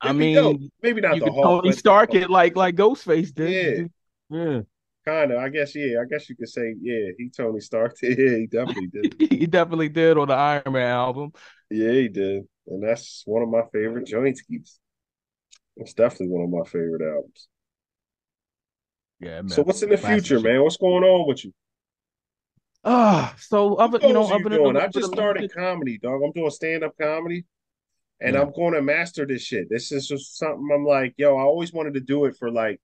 I
It'd be dope.
mean,
Maybe not
you
the
could
Hulk,
Tony
but
Stark it like Ghostface did. You
yeah,
do, yeah.
kind of. I guess, yeah. I guess you could say, yeah, he Tony Stark. Yeah, he definitely did.
He definitely did on the Iron Man album.
Yeah, he did. And that's one of my favorite joint skis. It's definitely one of my favorite albums.
Yeah,
So
man.
what's in the
Classic
future,
shit.
man? What's going on with you?
So
What goals are you
other than a
doing? I
little bit
just
of
started
music.
comedy, dog. I'm doing stand-up comedy and
Yeah.
I'm going to master this shit. This is just something I'm like, yo, I always wanted to do it for like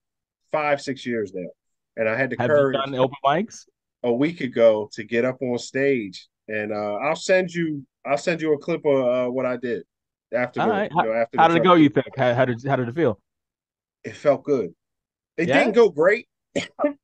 5, 6 years now. And I had the
Have you
courage
done open mics?
a week ago to get up on stage. And I'll send you a clip of what I did after
All
the
right.
after the
How did it
drop.
go, you think? How did it feel?
It felt good. It
Yeah?
didn't go great.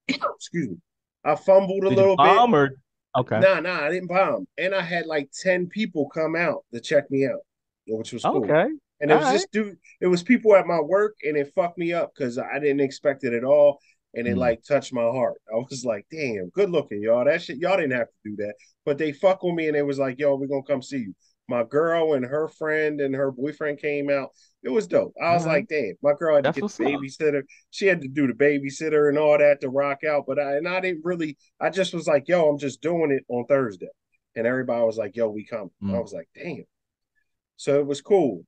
Excuse me. I fumbled a
Did you
little bit.
bomb or okay.
Nah, I didn't bomb. And I had like 10 people come out to check me out, which was cool.
Okay.
And it
All
was
right.
just dude, it was people at my work and it fucked me up because I didn't expect it at all. And it
Mm.
like touched my heart. I was like, damn, good looking, y'all. That shit, y'all didn't have to do that. But they fuck with me and it was like, yo, we're gonna come see you. My girl and her friend and her boyfriend came out. It was dope. I
All
was
right.
like, damn, my girl had to
That's
get
what's
the
up.
babysitter. She had to do the babysitter and all that to rock out. But I didn't really, I just was like, yo, I'm just doing it on Thursday. And everybody was like, yo, we coming. I
Mm.
was like, damn. So it was cool.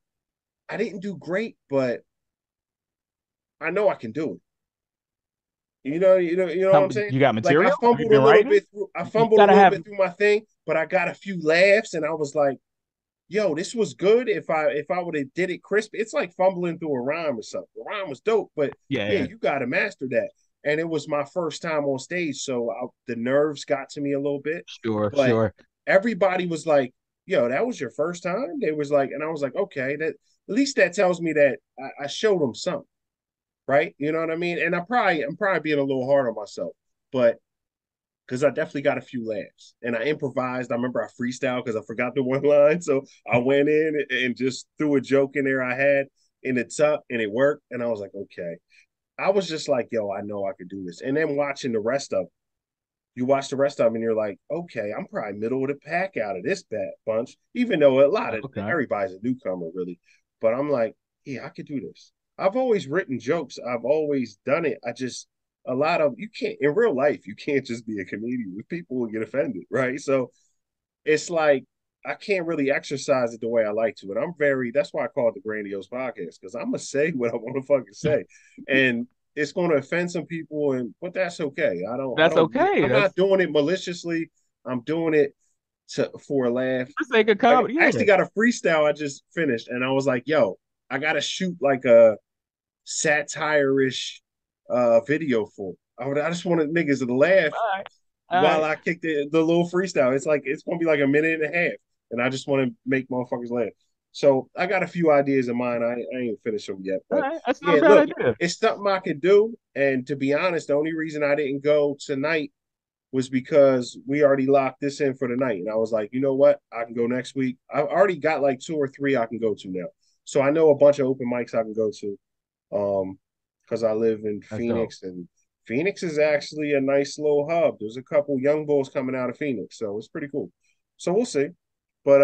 I didn't do great, but I know I can do it. You know what I'm saying?
You got
Like I
material? Have you
fumbled a
been
little
writing?
bit through I
You
fumbled a
gotta
little
have
bit through my thing, but I got a few laughs and I was like, yo, this was good. If I would have did it crisp, it's like fumbling through a rhyme or something. The rhyme was dope, but yeah,
yeah.
you got to master that. And it was my first time on stage, so the nerves got to me a little bit.
Sure,
But
sure.
everybody was like, "Yo, that was your first time." They was like, and I was like, "Okay, that at least that tells me that I showed them something, right? You know what I mean?" And I'm probably being a little hard on myself, but because I definitely got a few laughs. And I improvised. I remember I freestyled because I forgot the one line. So I went in and just threw a joke in there I had in the tuck and it worked. And I was like, okay. I was just like, yo, I know I could do this. And then watching the rest of you watch the rest of them and you're like, okay, I'm probably middle of the pack out of this bad bunch, even though a lot of
Okay.
everybody's a newcomer, really. But I'm like, yeah, I could do this. I've always written jokes. I've always done it. I just a lot of you can't in real life, you can't just be a comedian. People will get offended, right? So it's like I can't really exercise it the way I like to. And I'm very that's why I call it the grandiose podcast, because I'm gonna say what I want to fucking say. And it's going to offend some people, and but that's okay. I
That's
don't
okay.
I'm not
That's
doing it maliciously. I'm doing it for a laugh.
for the sake of
Like
comedy.
I
Yeah.
actually got a freestyle I just finished, and I was like, yo, I got to shoot like a satire-ish video for. I just wanted niggas to laugh
All right. All
while
right.
I kick the little freestyle. It's like it's gonna be like a minute and a half, and I just want to make motherfuckers laugh. So I got a few ideas in mind. I ain't finished them yet,
All
but
right. That's not a
yeah,
bad
look,
idea.
it's something I could do. And to be honest, the only reason I didn't go tonight was because we already locked this in for the night. And I was like, you know what? I can go next week. I've already got like two or three I can go to now. So I know a bunch of open mics I can go to. Because I live in
That's dope.
Phoenix, and Phoenix is actually a nice little hub. There's a couple young bulls coming out of Phoenix, so it's pretty cool. So we'll see. But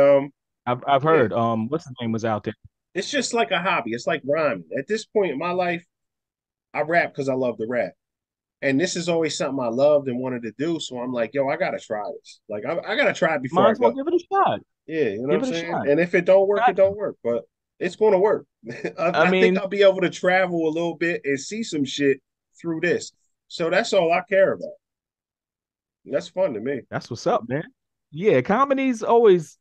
I've
yeah,
heard. What's his name was out there?
it's just like a hobby. It's like rhyming. At this point in my life, I rap because I love to rap. And this is always something I loved and wanted to do. So I'm like, yo, I gotta try this. Like I gotta try it before
Might
I
as well
go.
give it a shot.
Yeah, you know what I'm
Give it a
saying?
shot.
And if it don't work, it
Got
don't
to.
work. But it's gonna work.
I
I think
mean,
I'll be able to travel a little bit and see some shit through this. So that's all I care about. That's fun to me.
that's what's up, man. Yeah, comedy's always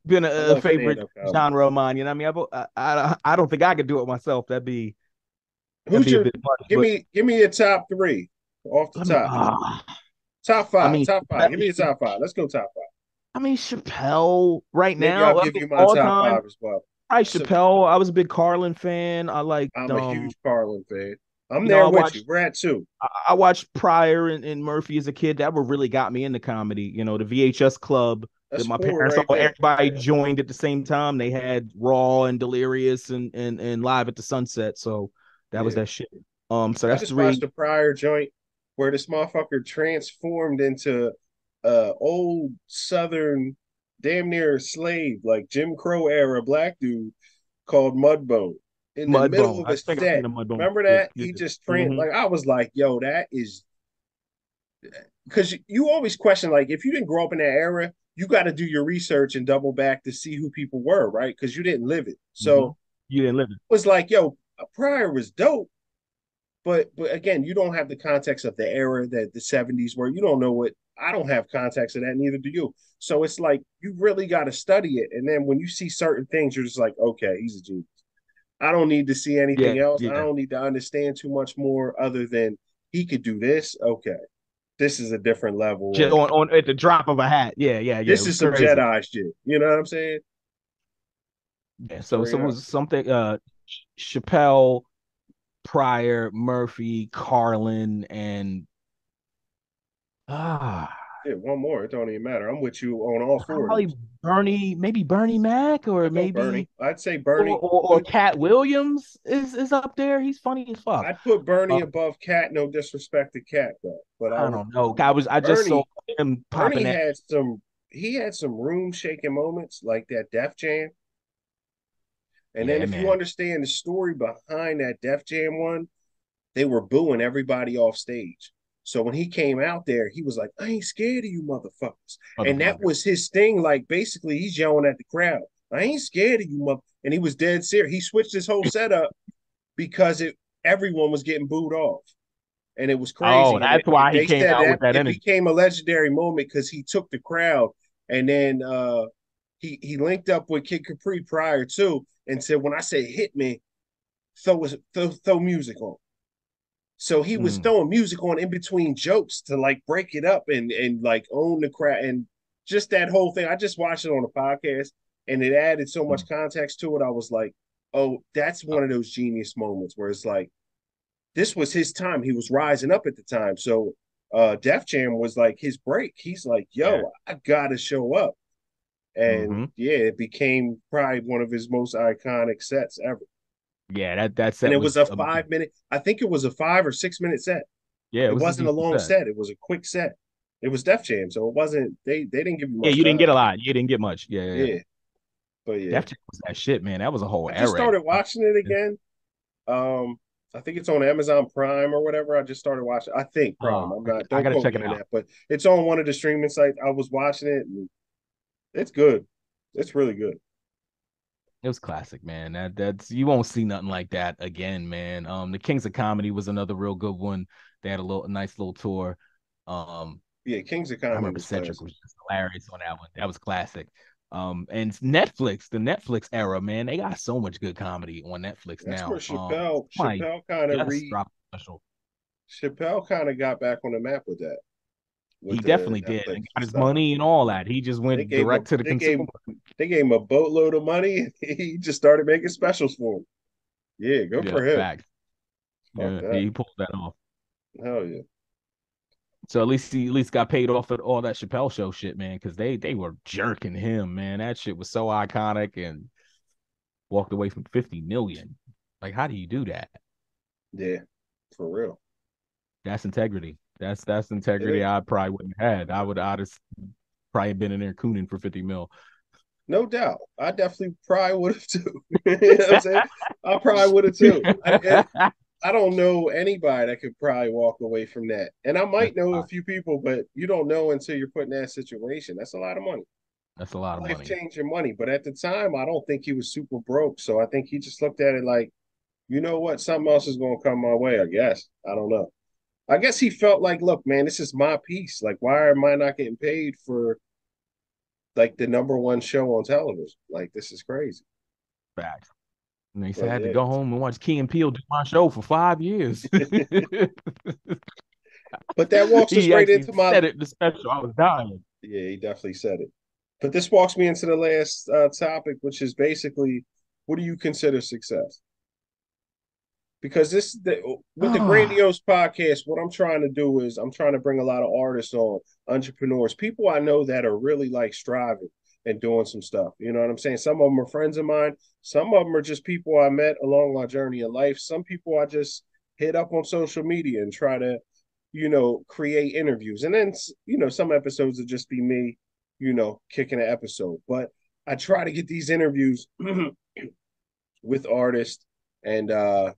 been
I
a
love
favorite
stand-up comedy.
genre of mine. You know what I mean? I don't think I could do it myself. That'd
Who's
be a
your
bit much.
give
But
me give me a top three off the
let me.
top. Top
I
five.
mean,
Top five. Give me a top five. Let's go top five.
Chappelle right
Maybe I'll
now. I
give
mean,
you my
all
top
time.
five as well.
Hi,
So
Chappelle. I was a big Carlin fan. I liked
I'm a huge Carlin fan. I'm
you know,
there with you. We're at two.
I watched Pryor and Murphy as a kid. That what really got me into comedy. You know, the VHS club that
That's
my
four
parents
right
all
there.
everybody joined at the same time. They had Raw and Delirious and Live at the Sunset. So that was
Yeah.
that shit. So
I
that's
just watched
three.
a prior joint where this motherfucker transformed into old Southern, damn near slave, like Jim Crow era black dude called Mudbone in the middle
Mudbone.
of
I
a
think I've seen
set.
the Mudbone.
Remember
Yeah,
that?
yeah.
He just
Mm-hmm.
like I was like, yo, that is because you always question like if you didn't grow up in that era, you got to do your research and double back to see who people were, right? Because you didn't live it.
Mm-hmm.
So
You didn't live it.
it was like, yo, Pryor was dope, but again, you don't have the context of the era that the 70s were. You don't know what I don't have context of that, neither do you. So it's like you really got to study it. And then when you see certain things, you're just like, okay, he's a genius. I don't need to see
Yeah,
anything else. I
yeah.
don't need to understand too much more other than he could do this. Okay. This is a different level
Just
of
on at the drop of a hat. Yeah, yeah, yeah. It
this
was
is some
crazy.
Jedi shit. You know what I'm saying?
Yeah. So
Straight
it
up.
was something Chappelle, Pryor, Murphy, Carlin, and ah
Yeah, one more. It don't even matter. I'm with you on all four of
probably
these.
Maybe Bernie Mac, or
I go Bernie.
maybe
I'd say Bernie.
or Cat Williams is up there. He's funny as fuck.
I'd put Bernie
Uh,
above Cat. No disrespect to Cat though, but I
I
would
don't know. I just saw
Bernie.
him
Bernie
popping that.
had some. He had some room shaking moments like that Def Jam. And then
Yeah,
if you
man.
understand the story behind that Def Jam one, they were booing everybody off stage. So when he came out there, he was like, I ain't scared of you motherfuckers. And that
Motherfucker.
was his thing. Like basically he's yelling at the crowd. I ain't scared of you, mother. And he was dead serious. He switched his whole setup because everyone was getting booed off. And it was
Oh,
crazy. And
that's why he
they
came
said
out with
that
that
it
energy.
became a legendary moment because he took the crowd and then he linked up with Kid Capri prior to and said, when I say hit me, throw music on. So he was
Mm,
throwing music on in between jokes to like break it up and like own the crowd and just that whole thing. I just watched it on a podcast and it added so much
mm.
context to it. I was like, oh, that's one of those genius moments where it's like this was his time. He was rising up at the time. So Def Jam was like his break. He's like,
Yeah.
yo, I gotta show up. And
Mm-hmm.
yeah, it became probably one of his most iconic sets ever.
Yeah, that
And
set
it was
was
a 5 minute, I think it was a 5 or 6 minute set.
yeah, it
It
was a
wasn't a
decent
long
set.
set. It was a quick set. It was Def Jam, so it wasn't. They didn't give you
Yeah,
much
you didn't
time.
get a lot. You didn't get much. Yeah, yeah, yeah.
Yeah, but yeah,
Def Jam was that shit, man. That was a whole
I just
era.
started watching it again. Um, I think it's on Amazon Prime or whatever. I just started watching. I think Prime.
Oh,
I'm not.
I
Don't
gotta
quote
check
me
it
on
out.
that, but it's on one of the streaming sites. I was watching it, and it's good. It's really good.
It was classic, man. That's you won't see nothing like that again, man. The Kings of Comedy was another real good one. They had a nice little tour. Um,
Yeah, Kings of
I
Comedy
remember
was
Cedric
classic.
was just hilarious on that one. That was classic. And Netflix, the Netflix era, man, they got so much good comedy on Netflix
That's where
now. My
Chappelle kind of
just
re
dropped a special.
Chappelle kind of got back on the map with that, with
He
the
definitely did
Netflix
and got his
stuff.
money and all that. He just
They
went
gave him a
direct to the consumer.
they gave him a boatload of money. He just started making specials for him. Yeah, good
Yeah,
for him.
facts.
Fuck
Yeah,
that.
he pulled that off.
Hell yeah.
So at least he at least got paid off at all that Chappelle show shit, man, because they were jerking him, man. That shit was so iconic and walked away from 50 million. Like, how do you do that?
Yeah, for real.
That's integrity. That's
It
integrity
is.
I probably wouldn't have had. I'd have probably been in there cooning for 50 mil.
No doubt. I definitely probably would have too. You know what I'm saying? I probably would have too. I don't know anybody that could probably walk away from that. And I
That's
might
a
know a
lot.
few people, but you don't know until you're put in that situation. That's a lot of money.
That's a lot of
Life
money.
changing money. But at the time, I don't think he was super broke. So I think he just looked at it like, you know what? Something else is going to come my way, I guess. I don't know. I guess he felt like, look, man, this is my piece. Like, why am I not getting paid for like the number one show on television? Like, this is crazy.
Facts. And they said
But
I had to
yeah.
go home and watch Key and Peele do my show for 5 years.
But that walks us
He
right
actually
into my
said it in the special. I was dying.
yeah, he definitely said it. But this walks me into the last topic, which is basically, what do you consider success? Because with the
Ah,
grandiose podcast, what I'm trying to do is I'm trying to bring a lot of artists on, entrepreneurs, people I know that are really like striving and doing some stuff. You know what I'm saying? Some of them are friends of mine. Some of them are just people I met along my journey in life. Some people I just hit up on social media and try to, create interviews. And then, some episodes will just be me, kicking an episode. But I try to get these interviews with artists and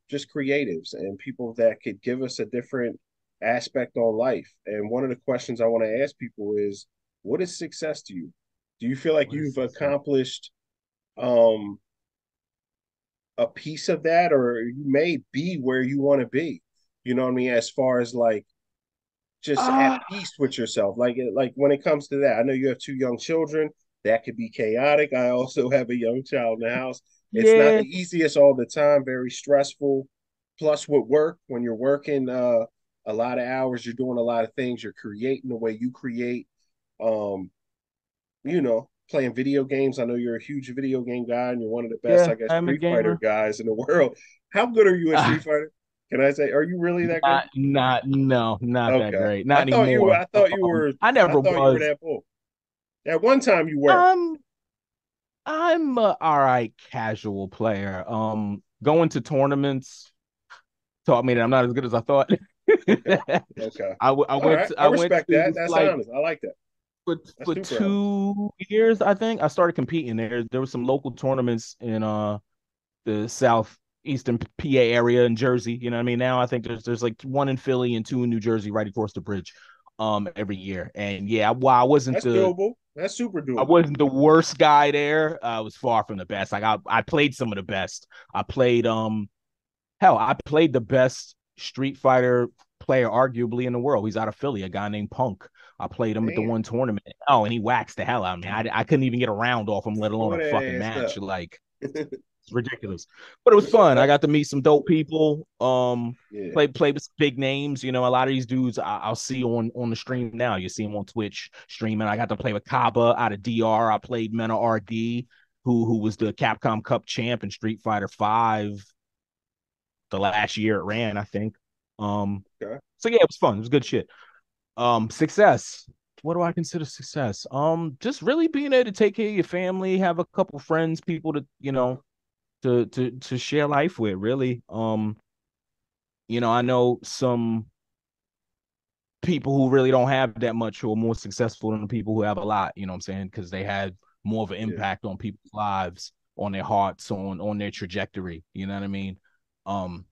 just creatives and people that could give us a different aspect on life. And one of the questions I want to ask people is, what is success to you? Do you feel like
what is
you've
success?
accomplished um, a piece of that, or you may be where you want to be? You know what I mean? As far as like just at
Ah,
peace with yourself. Like when it comes to that, I know you have two young children. That could be chaotic. I also have a young child in the house. It's not
yeah,
the easiest all the time, very stressful. Plus with work, when you're working a lot of hours, you're doing a lot of things, you're creating the way you create. Um, playing video games. I know you're a huge video game guy and you're one of the best,
yeah.
I guess,
I'm a
Street Fighter
gamer.
guys in the world. How good are you at
Ah,
Street Fighter? Can I say, are you really that good?
not that
Okay.
great. Not anymore. I
I
never
thought you were
was.
that bull. At one time you were.
I'm I'm a all right casual player. Going to tournaments taught me that I'm not as good as I thought.
Okay. Okay. All right. I
I went
respect that.
to
That's
like
honest. I like that. That's
for
super honest.
2 years, I think. I started competing there. There were some local tournaments in the southeastern PA area in Jersey. You know what I mean? Now I think there's like one in Philly and two in New Jersey right across the bridge every year. And yeah, while
That's doable. That's super
I
doable.
wasn't the worst guy there. I was far from the best. Like I played some of the best. I played hell, I played the best Street Fighter player arguably in the world. He's out of Philly, a guy named Punk. I played him at the
Damn.
one tournament. Oh, and he waxed the hell out of me. I couldn't even get a round off him, let alone
Boy,
a fucking
that ass
match.
up.
Like it's ridiculous. But it was fun. I
Respect.
got to meet some dope people.
Yeah.
Play with some big names. You know, a lot of these dudes I'll see on the stream now. You see them on Twitch streaming. I got to play with Kaba out of DR. I played Mena RD, who was the Capcom Cup champ in Street Fighter Five the last year it ran, I think. Um,
Okay.
so yeah, it was fun. It was good shit. Success. What do I consider success? Just really being able to take care of your family, have a couple friends, people to to share life with. Really, I know some people who really don't have that much who are more successful than the people who have a lot. You know what I'm saying? Because they had more of an
Yeah.
impact on people's lives, on their hearts, on their trajectory. You know what I mean? Um,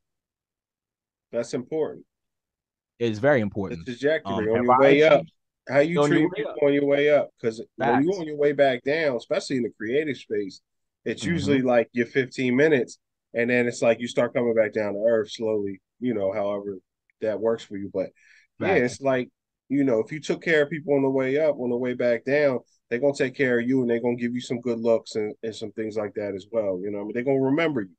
That's important.
it's very
The
important.
trajectory on
Have
your
I
way up.
achieved
How you
on your
treat
way
people
up?
on your way up. Because when you
Facts.
on your way back down, especially in the creative space, It's
Mm-hmm.
usually like your 15 minutes, and then it's like you start coming back down to earth slowly, however that works for you. But yeah,
Facts.
it's like, if you took care of people on the way up, on the way back down, they're gonna take care of you and they're gonna give you some good looks and some things like that as well. I mean, they're gonna remember you.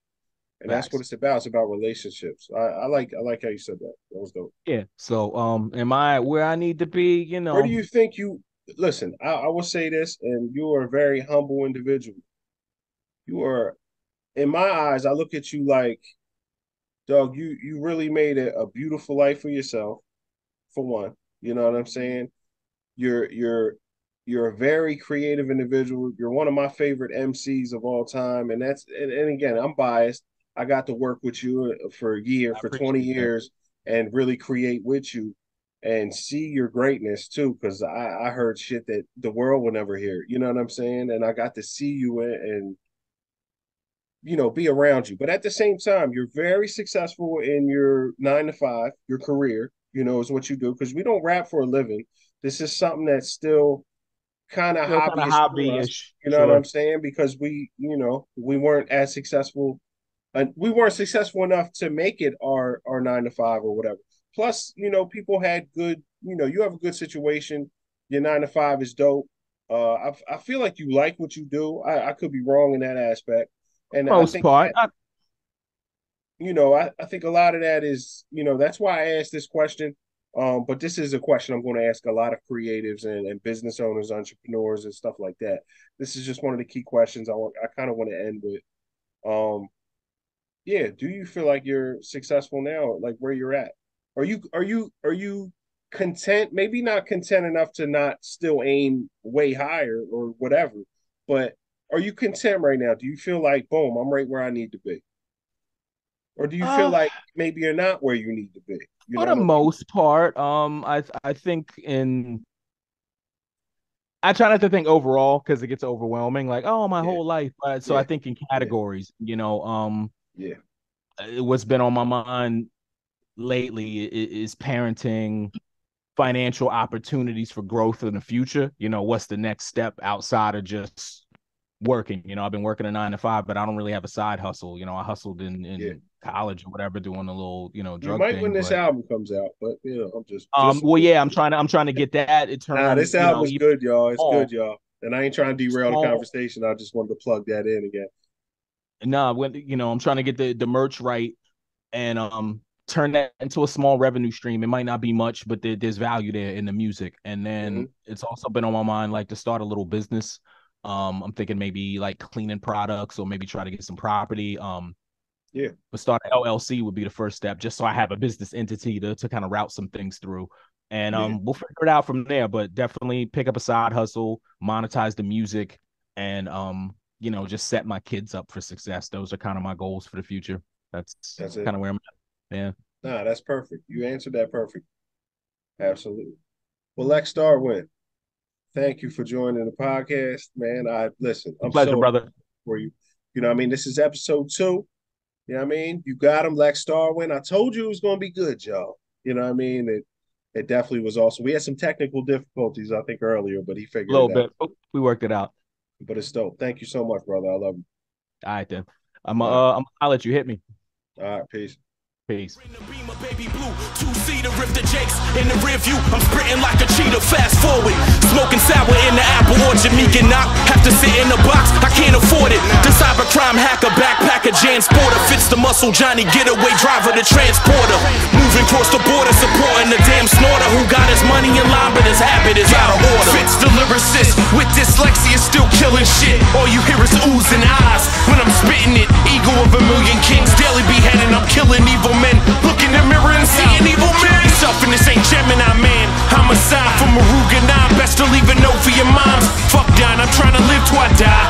And that's what
Facts.
it's about. It's about relationships. I like how you said that. That was dope.
Yeah. So, am I where I need to be?
Where do you think you listen? I will say this, and you are a very humble individual. You are, in my eyes, I look at you like, Doug, you really made it a beautiful life for yourself, for one. You know what I'm saying? You're a very creative individual. You're one of my favorite MCs of all time. And again, I'm biased. I got to work with you for a year,
I
for 20
appreciate that.
years, and really create with you and see your greatness too. Cause I heard shit that the world will never hear. You know what I'm saying? And I got to see you and be around you. But at the same time, you're very successful in your 9 to 5, your career, is what you do. Because we don't rap for a living. This is something that's still kind of
Still kind of
hobbyist for us.
hobby-ish.
You know what I'm
Sure.
saying? Because we weren't as successful. We weren't successful enough to make it our 9 to 5 or whatever. Plus, people had good. You have a good situation. Your 9 to 5 is dope. I feel like you like what you do. I could be wrong in that aspect, and I
Most
think
part.
that I think a lot of that is, that's why I asked this question. But this is a question I'm going to ask a lot of creatives and business owners, entrepreneurs, and stuff like that. This is just one of the key questions I kind of want to end with. Um, yeah, do you feel like you're successful now, like where you're at? Are you content? Maybe not content enough to not still aim way higher or whatever, but are you content right now? Do you feel like, boom, I'm right where I need to be? Or do you feel
uh
like maybe you're not where you need to be? You
for
know
the
what I mean?
most part, I think I try not to think overall because it gets overwhelming, like, oh, my
Yeah,
whole life. So I
yeah,
think in
yeah,
categories,
yeah,
what's been on my mind lately is parenting, financial opportunities for growth in the future. What's the next step outside of just working? I've been working a 9 to 5, but I don't really have a side hustle. I hustled in
yeah.
college or whatever, doing a little,
You
drug
might when
thing.
this
But
album comes out, but I'm just
well, yeah, I'm trying to get that. It
nah.
turned,
This album is
even
good, y'all. It's good,
small,
y'all. And I ain't trying to derail the
small.
conversation. I just wanted to plug that in again.
No, when I'm trying to get the merch right and turn that into a small revenue stream. It might not be much, but there's value there in the music. And then
Hmm.
it's also been on my mind like to start a little business. I'm thinking maybe like cleaning products or maybe try to get some property.
Yeah,
But start an LLC would be the first step, just so I have a business entity to kind of route some things through. And
yeah.
we'll figure it out from there. But definitely pick up a side hustle, monetize the music, and just set my kids up for success. Those are kind of my goals for the future. That's
That's it.
kind of where I'm at. Yeah.
Nah, that's perfect. You answered that perfect. Absolutely. Well, Lex Starwind, thank you for joining the podcast, man. I listen. I'm
Pleasure,
so
brother.
for you. You know what I mean? This is episode 2. You know what I mean? You got him, Lex Starwin. I told you it was going to be good, y'all. You know what I mean? It definitely was awesome. We had some technical difficulties, I think, earlier, but he
A
figured
little
it out.
bit. We worked it out.
But it's dope. Thank you so much, brother. I love you.
All right, then.
All right.
I'll let you hit me.
All right. Peace.
Peace.
In the Beamer, baby blue, two-seater, rip the jakes in the rear view. I'm sprinting like a cheetah, fast forward. Smoking sour in the apple orchard, me can knock. Have to sit in the box, I can't afford it. The cybercrime hacker, backpacker, Jan Sporter. Fits the muscle, Johnny Getaway driver, the transporter. Moving across the border, supporting the damn snorter. Who got his money in line, but his habit is out of order. Fits the lyricist, with dyslexia, still killing shit. All you hear is oohs and ahs when I'm spitting it. Ego of a million kings, daily beheading, I'm killing evil men. Look in the mirror and see an evil man. Yourself and this ain't Gemini, man. Homicide from Maruga 9. Best to leave a note for your moms. Fuck down, I'm trying to live till I die.